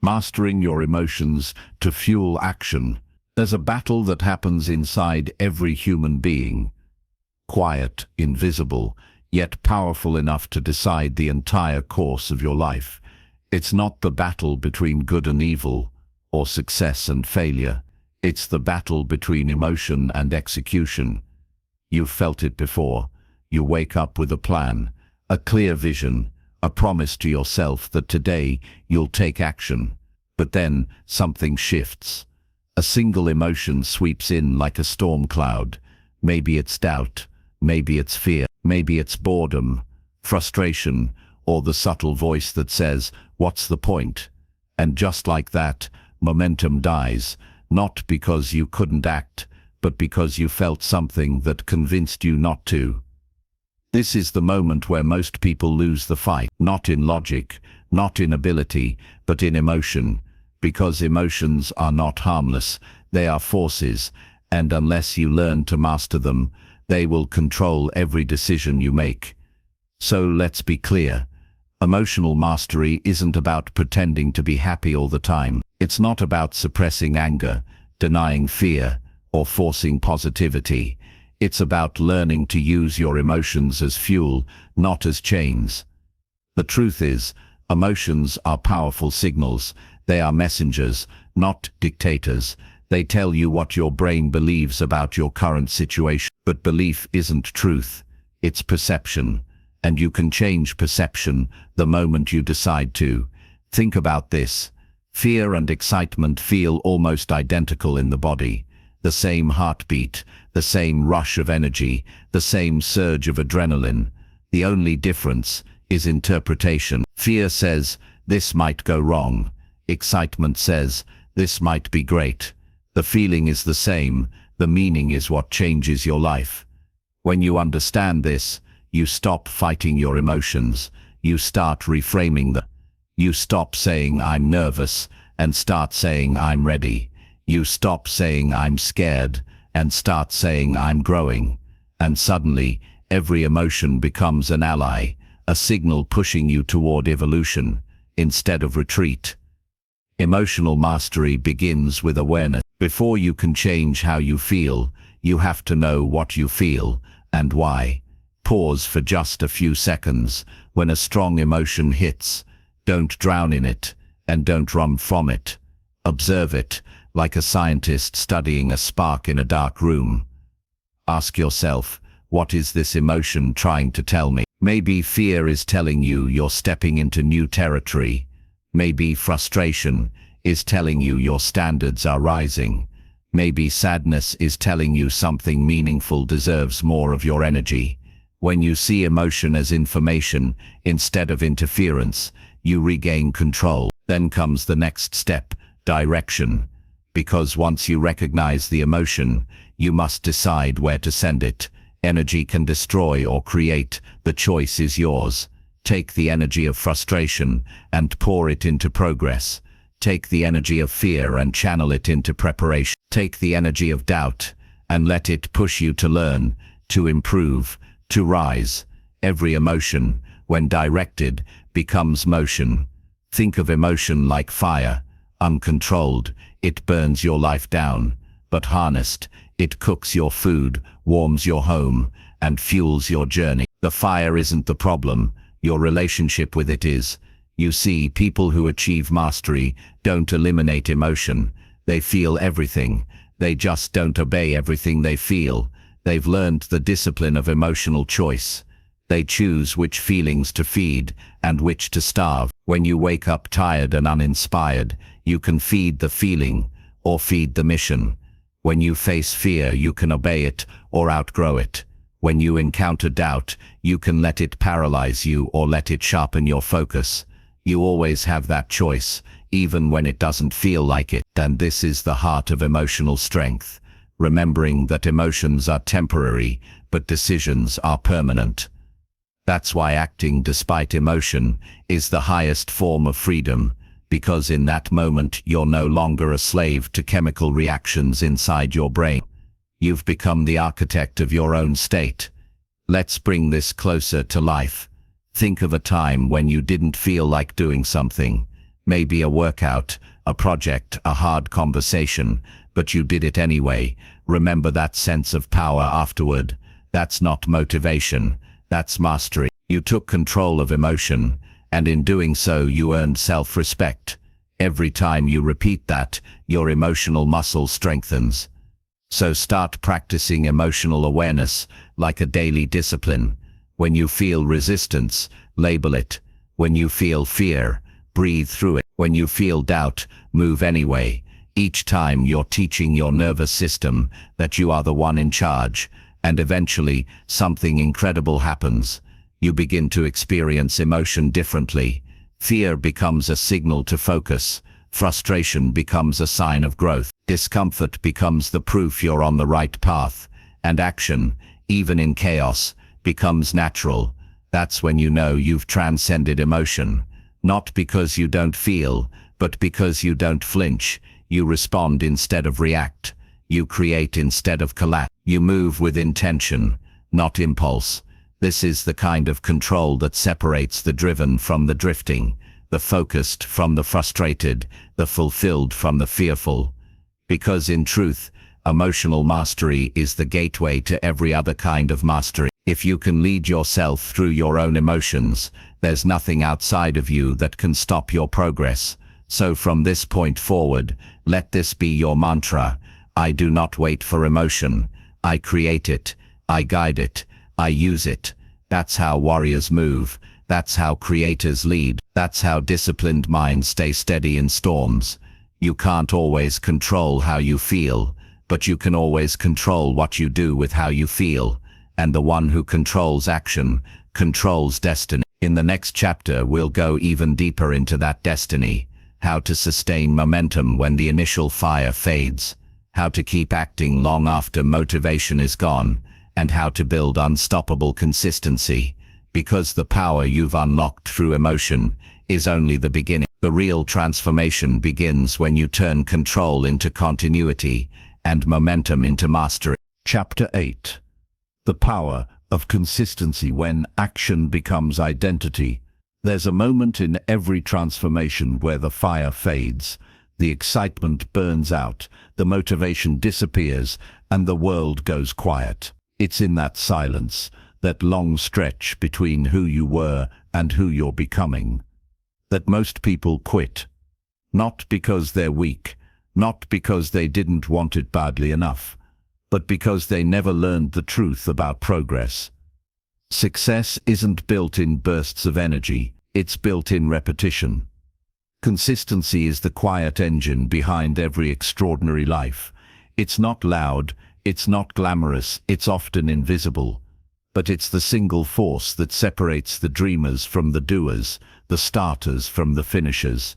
Mastering your emotions to fuel action. There's a battle that happens inside every human being. Quiet, invisible, yet powerful enough to decide the entire course of your life. It's not the battle between good and evil, or success and failure. It's the battle between emotion and execution. You've felt it before. You wake up with a plan, a clear vision, a promise to yourself that today you'll take action. But then something shifts. A single emotion sweeps in like a storm cloud. Maybe it's doubt, maybe it's fear, maybe it's boredom, frustration, or the subtle voice that says, "What's the point?" And just like that, momentum dies, not because you couldn't act, but because you felt something that convinced you not to. This is the moment where most people lose the fight, not in logic, not in ability, but in emotion, because emotions are not harmless, they are forces, and unless you learn to master them, they will control every decision you make. So let's be clear. Emotional mastery isn't about pretending to be happy all the time. It's not about suppressing anger, denying fear, or forcing positivity. It's about learning to use your emotions as fuel, not as chains. The truth is, emotions are powerful signals. They are messengers, not dictators. They tell you what your brain believes about your current situation. But belief isn't truth, it's perception. And you can change perception the moment you decide to. Think about this. Fear and excitement feel almost identical in the body. The same heartbeat, the same rush of energy, the same surge of adrenaline. The only difference is interpretation. Fear says, "This might go wrong." Excitement says, "This might be great." The feeling is the same, the meaning is what changes your life. When you understand this, you stop fighting your emotions, you start reframing them. You stop saying, "I'm nervous," and start saying, "I'm ready." You stop saying, "I'm scared," and start saying, "I'm growing." And suddenly, every emotion becomes an ally, a signal pushing you toward evolution, instead of retreat. Emotional mastery begins with awareness. Before you can change how you feel, you have to know what you feel, and why. Pause for just a few seconds. When a strong emotion hits, don't drown in it, and don't run from it. Observe it, like a scientist studying a spark in a dark room. Ask yourself, what is this emotion trying to tell me? Maybe fear is telling you you're stepping into new territory. Maybe frustration is telling you your standards are rising. Maybe sadness is telling you something meaningful deserves more of your energy. When you see emotion as information instead of interference, you regain control. Then comes the next step, direction. Because once you recognize the emotion, you must decide where to send it. Energy can destroy or create. The choice is yours. Take the energy of frustration and pour it into progress. Take the energy of fear and channel it into preparation. Take the energy of doubt and let it push you to learn, to improve, to rise. Every emotion, when directed, becomes motion. Think of emotion like fire. Uncontrolled, it burns your life down. But harnessed, it cooks your food, warms your home, and fuels your journey. The fire isn't the problem. Your relationship with it is. You see, people who achieve mastery don't eliminate emotion. They feel everything. They just don't obey everything they feel. They've learned the discipline of emotional choice. They choose which feelings to feed and which to starve. When you wake up tired and uninspired, you can feed the feeling or feed the mission. When you face fear, you can obey it or outgrow it. When you encounter doubt, you can let it paralyze you or let it sharpen your focus. You always have that choice, even when it doesn't feel like it. And this is the heart of emotional strength. remembering that emotions are temporary, but decisions are permanent. That's why acting despite emotion is the highest form of freedom, because in that moment you're no longer a slave to chemical reactions inside your brain. You've become the architect of your own state. Let's bring this closer to life. Think of a time when you didn't feel like doing something. Maybe a workout, a project, a hard conversation, but you did it anyway. Remember that sense of power afterward. That's not motivation, that's mastery. You took control of emotion, and in doing so you earned self-respect. Every time you repeat that, your emotional muscle strengthens. So start practicing emotional awareness like a daily discipline. When you feel resistance, label it. When you feel fear, breathe through it. When you feel doubt, move anyway. Each time you're teaching your nervous system that you are the one in charge, and eventually something incredible happens. You begin to experience emotion differently. Fear becomes a signal to focus. Frustration becomes a sign of growth. Discomfort becomes the proof you're on the right path. And action, even in chaos, becomes natural. That's when you know you've transcended emotion. Not because you don't feel, but because you don't flinch. You respond instead of react. You create instead of collapse. You move with intention, not impulse. This is the kind of control that separates the driven from the drifting, the focused from the frustrated, the fulfilled from the fearful. Because in truth, emotional mastery is the gateway to every other kind of mastery. If you can lead yourself through your own emotions, there's nothing outside of you that can stop your progress. So from this point forward, let this be your mantra. I do not wait for emotion. I create it. I guide it. I use it. That's how warriors move. That's how creators lead. That's how disciplined minds stay steady in storms. You can't always control how you feel, but you can always control what you do with how you feel. And the one who controls action, controls destiny. In the next chapter, we'll go even deeper into that destiny. How to sustain momentum when the initial fire fades. How to keep acting long after motivation is gone. And how to build unstoppable consistency. Because the power you've unlocked through emotion is only the beginning. The real transformation begins when you turn control into continuity and momentum into mastery. Chapter 8. The power of consistency when action becomes identity. There's a moment in every transformation where the fire fades, the excitement burns out, the motivation disappears, and the world goes quiet. It's in that silence, that long stretch between who you were and who you're becoming, that most people quit. Not because they're weak, not because they didn't want it badly enough, but because they never learned the truth about progress. Success isn't built in bursts of energy, it's built in repetition. Consistency is the quiet engine behind every extraordinary life. It's not loud, it's not glamorous, it's often invisible. But it's the single force that separates the dreamers from the doers, the starters from the finishers.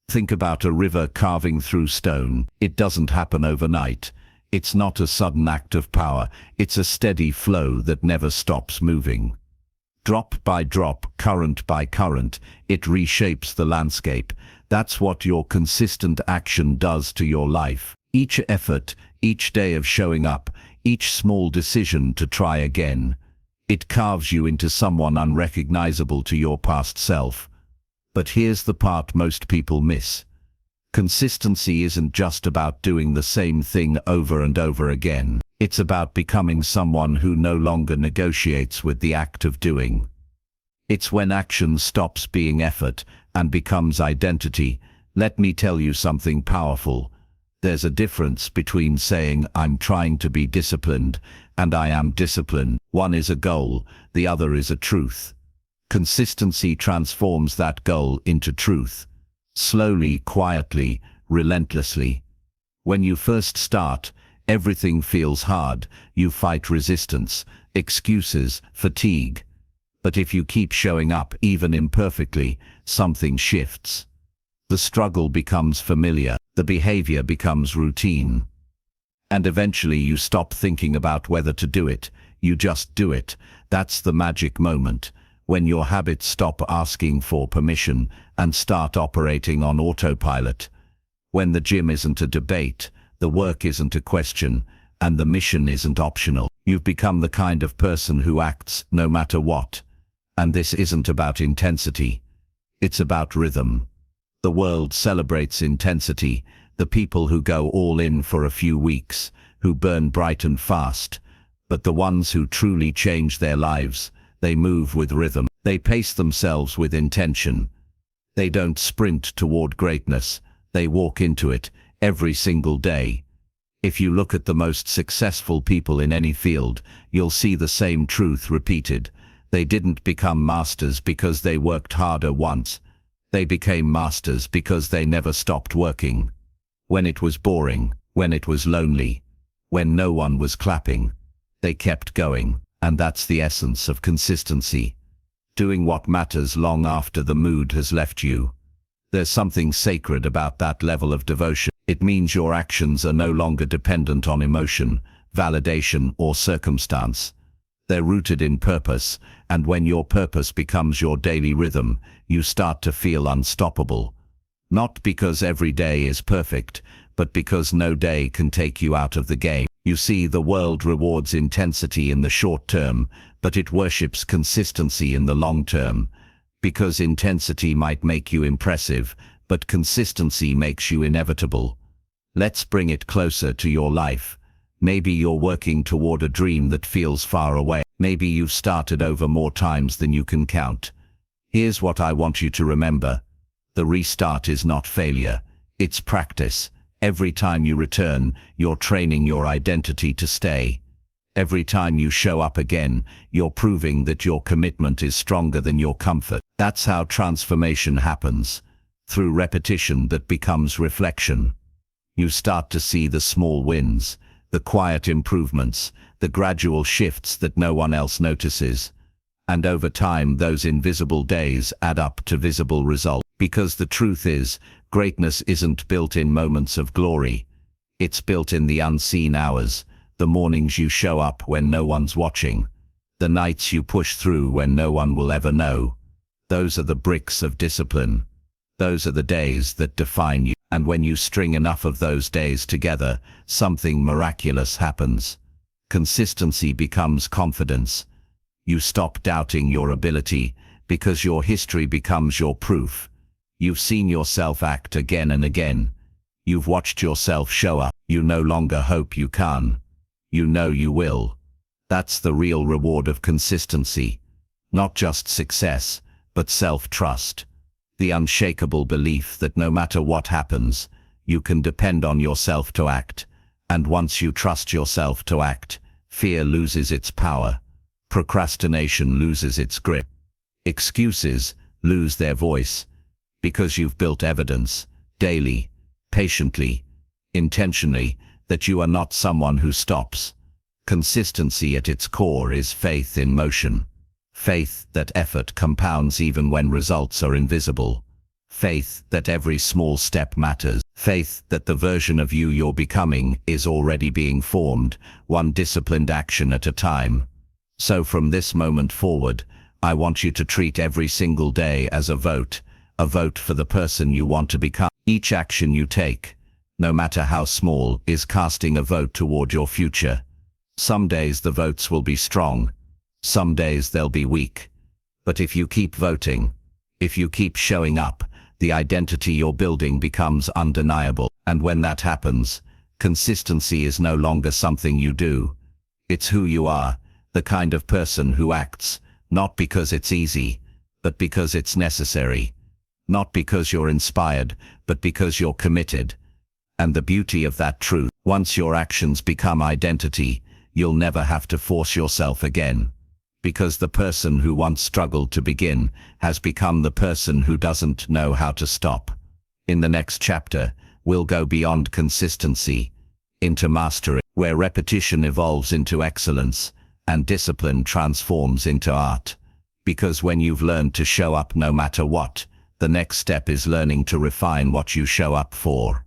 Think about a river carving through stone. It doesn't happen overnight. It's not a sudden act of power. It's a steady flow that never stops moving. Drop by drop, current by current, it reshapes the landscape. That's what your consistent action does to your life. Each effort, each day of showing up, each small decision to try again. It carves you into someone unrecognizable to your past self. But here's the part most people miss. Consistency isn't just about doing the same thing over and over again. It's about becoming someone who no longer negotiates with the act of doing. It's when action stops being effort and becomes identity. Let me tell you something powerful. There's a difference between saying I'm trying to be disciplined and I am disciplined. One is a goal, the other is a truth. Consistency transforms that goal into truth. Slowly, quietly, relentlessly. When you first start, everything feels hard. You fight resistance, excuses, fatigue. But if you keep showing up, even imperfectly, something shifts. The struggle becomes familiar. The behavior becomes routine. And eventually you stop thinking about whether to do it, you just do it. That's the magic moment, when your habits stop asking for permission and start operating on autopilot. When the gym isn't a debate, the work isn't a question, and the mission isn't optional. You've become the kind of person who acts no matter what. And this isn't about intensity. It's about rhythm. The world celebrates intensity, the people who go all in for a few weeks, who burn bright and fast. But the ones who truly change their lives, they move with rhythm. They pace themselves with intention. They don't sprint toward greatness, they walk into it every single day. If you look at the most successful people in any field, you'll see the same truth repeated. They didn't become masters because they worked harder once. They became masters because they never stopped working. When it was boring, when it was lonely, when no one was clapping, they kept going. And that's the essence of consistency. Doing what matters long after the mood has left you. There's something sacred about that level of devotion. It means your actions are no longer dependent on emotion, validation, or circumstance. They're rooted in purpose, and when your purpose becomes your daily rhythm, you start to feel unstoppable. Not because every day is perfect, but because no day can take you out of the game. You see, the world rewards intensity in the short term, but it worships consistency in the long term. Because intensity might make you impressive, but consistency makes you inevitable. Let's bring it closer to your life. Maybe you're working toward a dream that feels far away. Maybe you've started over more times than you can count. Here's what I want you to remember. The restart is not failure, it's practice. Every time you return, you're training your identity to stay. Every time you show up again, you're proving that your commitment is stronger than your comfort. That's how transformation happens, through repetition that becomes reflection. You start to see the small wins, the quiet improvements, the gradual shifts that no one else notices. And over time, those invisible days add up to visible results. Because the truth is, greatness isn't built in moments of glory. It's built in the unseen hours, the mornings you show up when no one's watching, the nights you push through when no one will ever know. Those are the bricks of discipline. Those are the days that define you. And when you string enough of those days together, something miraculous happens. Consistency becomes confidence. You stop doubting your ability, because your history becomes your proof. You've seen yourself act again and again. You've watched yourself show up. You no longer hope you can. You know you will. That's the real reward of consistency. Not just success, but self-trust. The unshakable belief that no matter what happens, you can depend on yourself to act. And once you trust yourself to act, fear loses its power. Procrastination loses its grip. Excuses lose their voice. Because you've built evidence, daily, patiently, intentionally, that you are not someone who stops. Consistency at its core is faith in motion. Faith that effort compounds even when results are invisible. Faith that every small step matters. Faith that the version of you you're becoming is already being formed, one disciplined action at a time. So from this moment forward, I want you to treat every single day as a vote for the person you want to become. Each action you take, no matter how small, is casting a vote toward your future. Some days the votes will be strong. Some days they'll be weak. But if you keep voting, if you keep showing up, the identity you're building becomes undeniable. And when that happens, consistency is no longer something you do. It's who you are, the kind of person who acts, not because it's easy, but because it's necessary. Not because you're inspired, but because you're committed. And the beauty of that truth, once your actions become identity, you'll never have to force yourself again. Because the person who once struggled to begin has become the person who doesn't know how to stop. In the next chapter, we'll go beyond consistency, into mastery, where repetition evolves into excellence, and discipline transforms into art. Because when you've learned to show up no matter what, the next step is learning to refine what you show up for,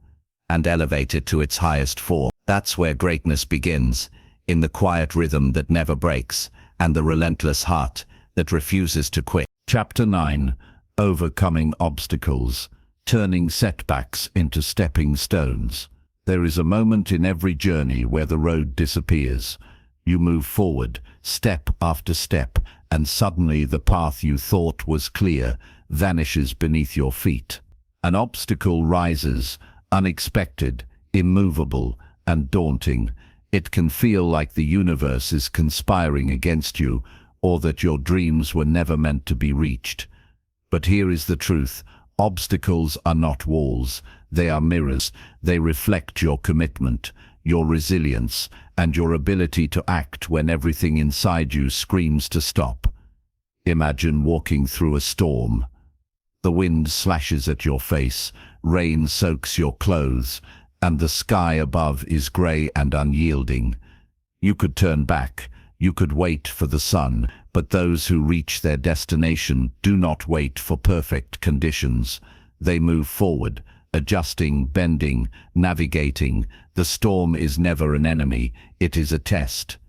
and elevate it to its highest form. That's where greatness begins, in the quiet rhythm that never breaks, and the relentless heart that refuses to quit. Chapter 9. Overcoming obstacles, turning setbacks into stepping stones. There is a moment in every journey where the road disappears. You move forward, step after step, and suddenly the path you thought was clear vanishes beneath your feet. An obstacle rises, unexpected, immovable, and daunting. It can feel like the universe is conspiring against you, or that your dreams were never meant to be reached. But here is the truth. Obstacles are not walls. They are mirrors. They reflect your commitment, your resilience, and your ability to act when everything inside you screams to stop. Imagine walking through a storm. The wind slashes at your face, rain soaks your clothes, and the sky above is gray and unyielding. You could turn back, you could wait for the sun, but those who reach their destination do not wait for perfect conditions. They move forward, adjusting, bending, navigating. The storm is never an enemy, it is a test.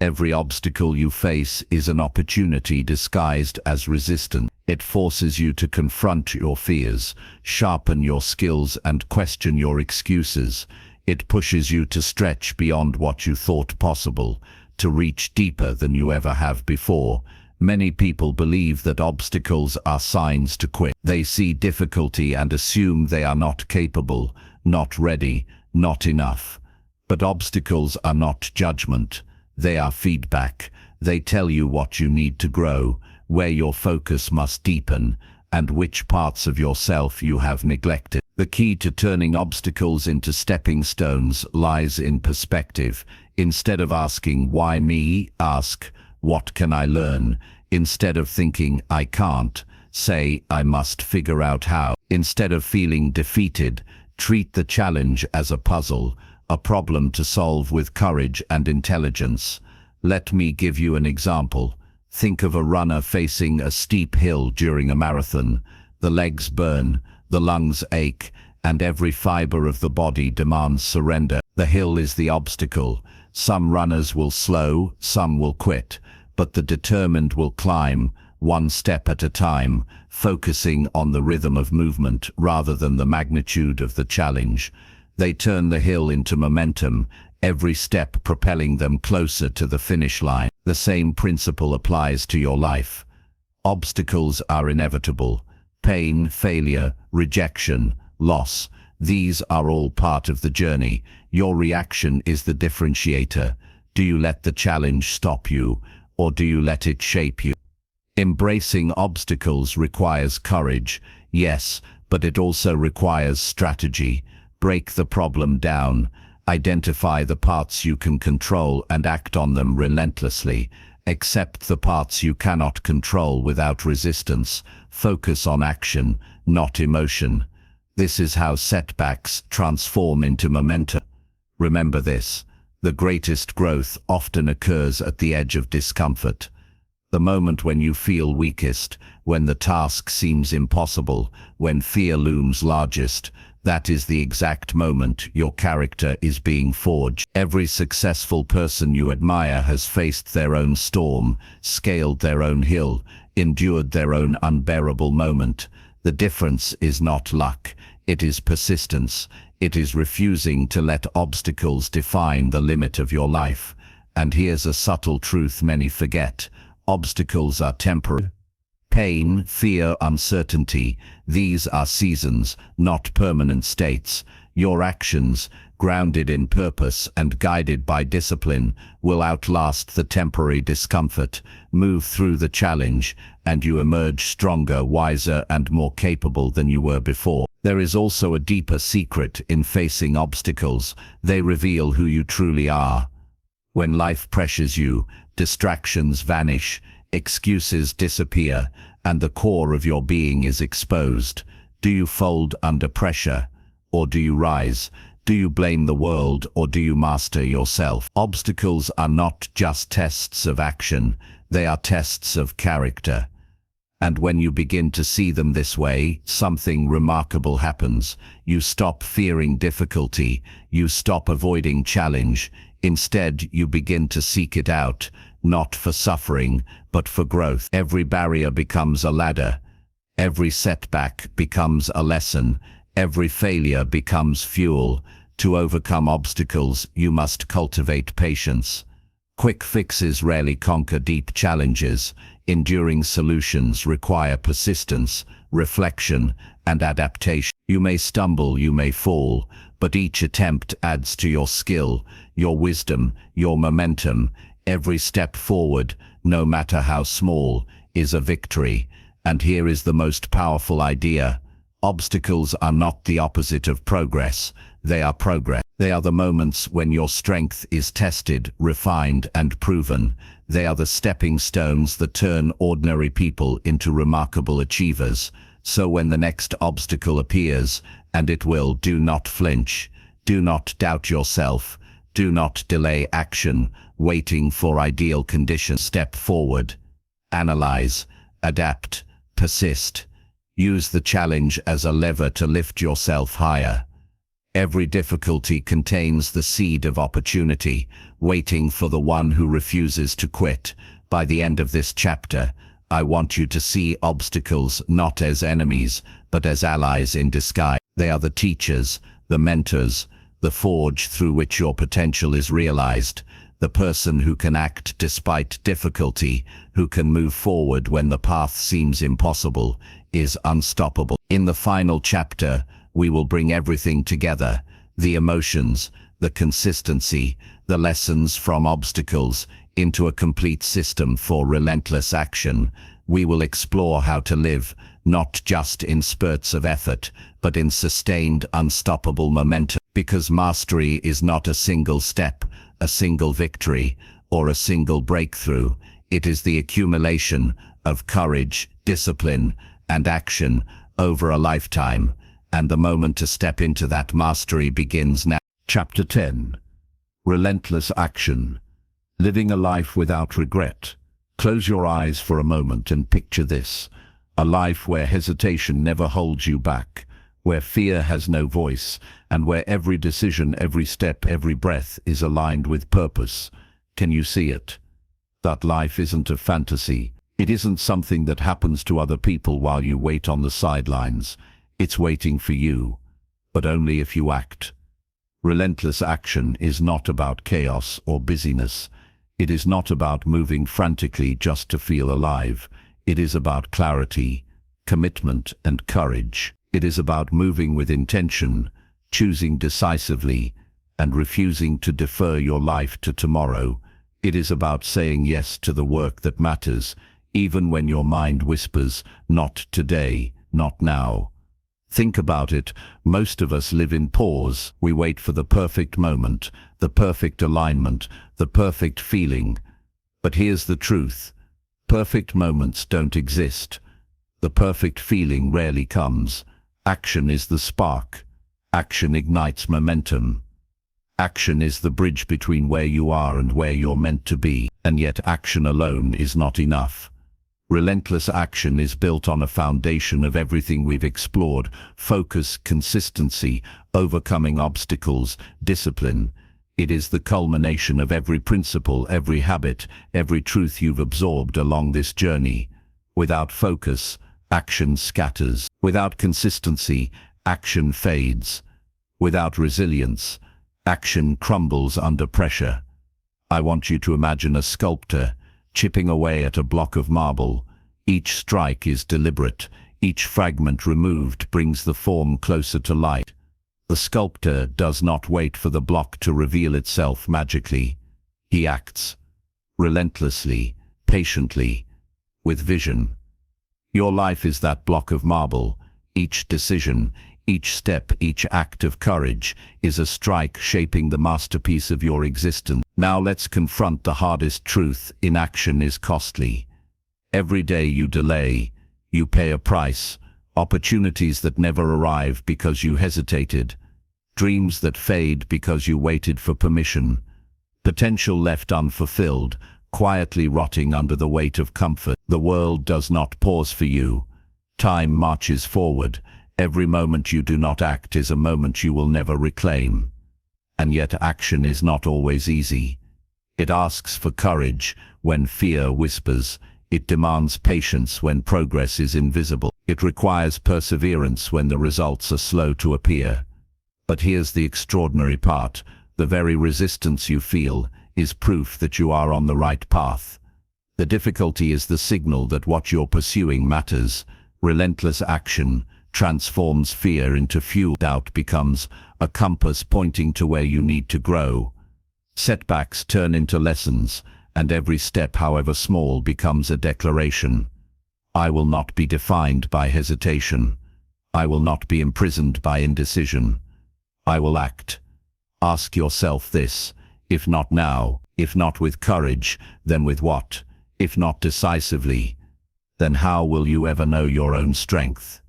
Every obstacle you face is an opportunity disguised as resistance. It forces you to confront your fears, sharpen your skills, and question your excuses. It pushes you to stretch beyond what you thought possible, to reach deeper than you ever have before. Many people believe that obstacles are signs to quit. They see difficulty and assume they are not capable, not ready, not enough. But obstacles are not judgment. They are feedback. They tell you what you need to grow, where your focus must deepen, and which parts of yourself you have neglected. The key to turning obstacles into stepping stones lies in perspective. Instead of asking, "Why me?" ask, "What can I learn?" Instead of thinking, "I can't," say, "I must figure out how." Instead of feeling defeated, treat the challenge as a puzzle, a problem to solve with courage and intelligence. Let me give you an example. Think of a runner facing a steep hill during a marathon. The legs burn, the lungs ache, and every fiber of the body demands surrender. The hill is the obstacle. Some runners will slow, some will quit, but the determined will climb, one step at a time, focusing on the rhythm of movement rather than the magnitude of the challenge. They turn the hill into momentum, every step propelling them closer to the finish line. The same principle applies to your life. Obstacles are inevitable. Pain, failure, rejection, loss, these are all part of the journey. Your reaction is the differentiator. Do you let the challenge stop you, or do you let it shape you? Embracing obstacles requires courage, yes, but it also requires strategy. Break the problem down. Identify the parts you can control and act on them relentlessly. Accept the parts you cannot control without resistance. Focus on action, not emotion. This is how setbacks transform into momentum. Remember this: the greatest growth often occurs at the edge of discomfort. The moment when you feel weakest, when the task seems impossible, when fear looms largest, that is the exact moment your character is being forged. Every successful person you admire has faced their own storm, scaled their own hill, endured their own unbearable moment. The difference is not luck, it is persistence. It is refusing to let obstacles define the limit of your life. And here's a subtle truth many forget: obstacles are temporary. Pain, fear, uncertainty, these are seasons, not permanent states. Your actions, grounded in purpose and guided by discipline, will outlast the temporary discomfort. Move through the challenge, and you emerge stronger, wiser, and more capable than you were before. There is also a deeper secret in facing obstacles. They reveal who you truly are. When life pressures you, distractions vanish, excuses disappear, and the core of your being is exposed. Do you fold under pressure, or do you rise? Do you blame the world, or do you master yourself? Obstacles are not just tests of action, they are tests of character. And when you begin to see them this way, something remarkable happens. You stop fearing difficulty. You stop avoiding challenge. Instead, you begin to seek it out, not for suffering, but for growth. Every barrier becomes a ladder. Every setback becomes a lesson. Every failure becomes fuel. To overcome obstacles, you must cultivate patience. Quick fixes rarely conquer deep challenges. Enduring solutions require persistence, reflection, and adaptation. You may stumble, you may fall, but each attempt adds to your skill, your wisdom, your momentum. Every step forward, no matter how small, is a victory. And here is the most powerful idea. Obstacles are not the opposite of progress. They are progress. They are the moments when your strength is tested, refined, and proven. They are the stepping stones that turn ordinary people into remarkable achievers. So when the next obstacle appears, and it will, do not flinch. Do not doubt yourself. Do not delay action, waiting for ideal conditions. Step forward. Analyze. Adapt. Persist. Use the challenge as a lever to lift yourself higher. Every difficulty contains the seed of opportunity, waiting for the one who refuses to quit. By the end of this chapter, I want you to see obstacles not as enemies, but as allies in disguise. They are the teachers, the mentors, the forge through which your potential is realized. The person who can act despite difficulty, who can move forward when the path seems impossible, is unstoppable. In the final chapter, we will bring everything together, the emotions, the consistency, the lessons from obstacles, into a complete system for relentless action. We will explore how to live, not just in spurts of effort, but in sustained, unstoppable momentum. Because mastery is not a single step, a single victory, or a single breakthrough. It is the accumulation of courage, discipline, and action over a lifetime. And the moment to step into that mastery begins now. Chapter 10. Relentless Action. Living a life without regret. Close your eyes for a moment and picture this. A life where hesitation never holds you back, where fear has no voice, and where every decision, every step, every breath is aligned with purpose. Can you see it? That life isn't a fantasy. It isn't something that happens to other people while you wait on the sidelines. It's waiting for you, but only if you act. Relentless action is not about chaos or busyness. It is not about moving frantically just to feel alive. It is about clarity, commitment, and courage. It is about moving with intention, choosing decisively, and refusing to defer your life to tomorrow. It is about saying yes to the work that matters, even when your mind whispers, "Not today, not now." Think about it. Most of us live in pause. We wait for the perfect moment, the perfect alignment, the perfect feeling. But here's the truth. Perfect moments don't exist. The perfect feeling rarely comes. Action is the spark. Action ignites momentum. Action is the bridge between where you are and where you're meant to be. And yet action alone is not enough. Relentless action is built on a foundation of everything we've explored: focus, consistency, overcoming obstacles, discipline. It is the culmination of every principle, every habit, every truth you've absorbed along this journey. Without focus, action scatters. Without consistency, action fades. Without resilience, action crumbles under pressure. I want you to imagine a sculptor chipping away at a block of marble. Each strike is deliberate. Each fragment removed brings the form closer to light. The sculptor does not wait for the block to reveal itself magically. He acts relentlessly, patiently, with vision. Your life is that block of marble. Each decision, each step, each act of courage is a strike shaping the masterpiece of your existence. Now let's confront the hardest truth: inaction is costly. Every day you delay, you pay a price. Opportunities that never arrive because you hesitated. Dreams that fade because you waited for permission. Potential left unfulfilled, quietly rotting under the weight of comfort. The world does not pause for you. Time marches forward. Every moment you do not act is a moment you will never reclaim. And yet action is not always easy. It asks for courage when fear whispers. It demands patience when progress is invisible. It requires perseverance when the results are slow to appear. But here's the extraordinary part. The very resistance you feel is proof that you are on the right path. The difficulty is the signal that what you're pursuing matters. Relentless action transforms fear into fuel. Doubt becomes a compass pointing to where you need to grow. Setbacks turn into lessons, and every step, however small, becomes a declaration. I will not be defined by hesitation. I will not be imprisoned by indecision. I will act. Ask yourself this: if not now, if not with courage, then with what? If not decisively, then how will you ever know your own strength?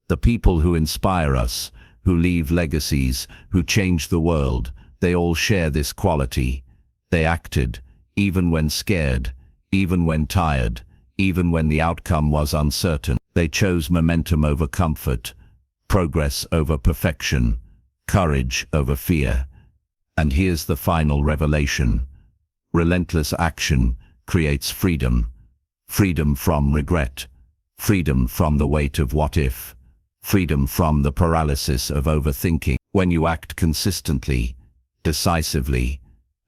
The people who inspire us, who leave legacies, who change the world, they all share this quality. They acted, even when scared, even when tired, even when the outcome was uncertain. They chose momentum over comfort, progress over perfection, courage over fear. And here's the final revelation. Relentless action creates freedom. Freedom from regret. Freedom from the weight of what if. Freedom from the paralysis of overthinking. When you act consistently, decisively,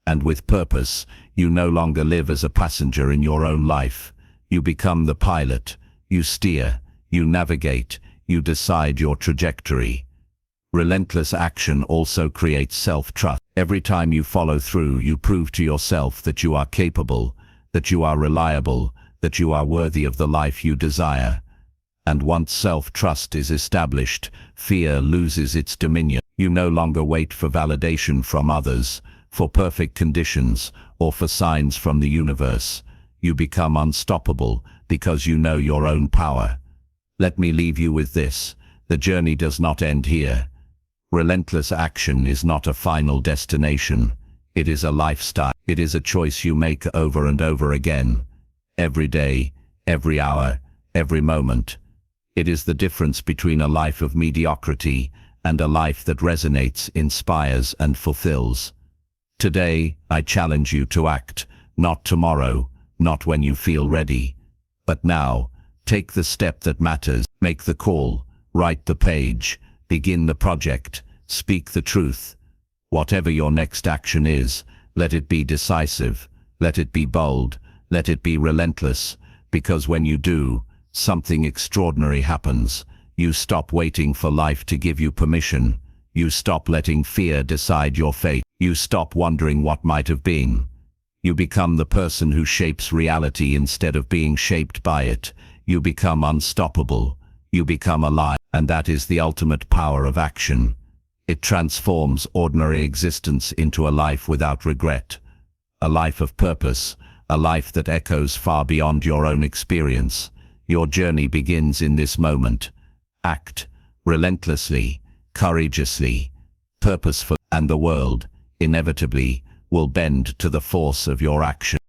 and with purpose, you no longer live as a passenger in your own life. You become the pilot. You steer, you navigate, you decide your trajectory. Relentless action also creates self-trust. Every time you follow through, you prove to yourself that you are capable, that you are reliable, that you are worthy of the life you desire. And once self-trust is established, fear loses its dominion. You no longer wait for validation from others, for perfect conditions, or for signs from the universe. You become unstoppable because you know your own power. Let me leave you with this: the journey does not end here. Relentless action is not a final destination. It is a lifestyle. It is a choice you make over and over again. Every day, every hour, every moment. It is the difference between a life of mediocrity and a life that resonates, inspires, and fulfills. Today, I challenge you to act, not tomorrow, not when you feel ready, but now. Take the step that matters. Make the call, write the page, begin the project, speak the truth. Whatever your next action is, let it be decisive, let it be bold, let it be relentless, because when you do, something extraordinary happens. You stop waiting for life to give you permission. You stop letting fear decide your fate. You stop wondering what might have been. You become the person who shapes reality instead of being shaped by it. You become unstoppable. You become alive. And that is the ultimate power of action. It transforms ordinary existence into a life without regret. A life of purpose. A life that echoes far beyond your own experience. Your journey begins in this moment. Act relentlessly, courageously, purposefully, and the world, inevitably, will bend to the force of your action.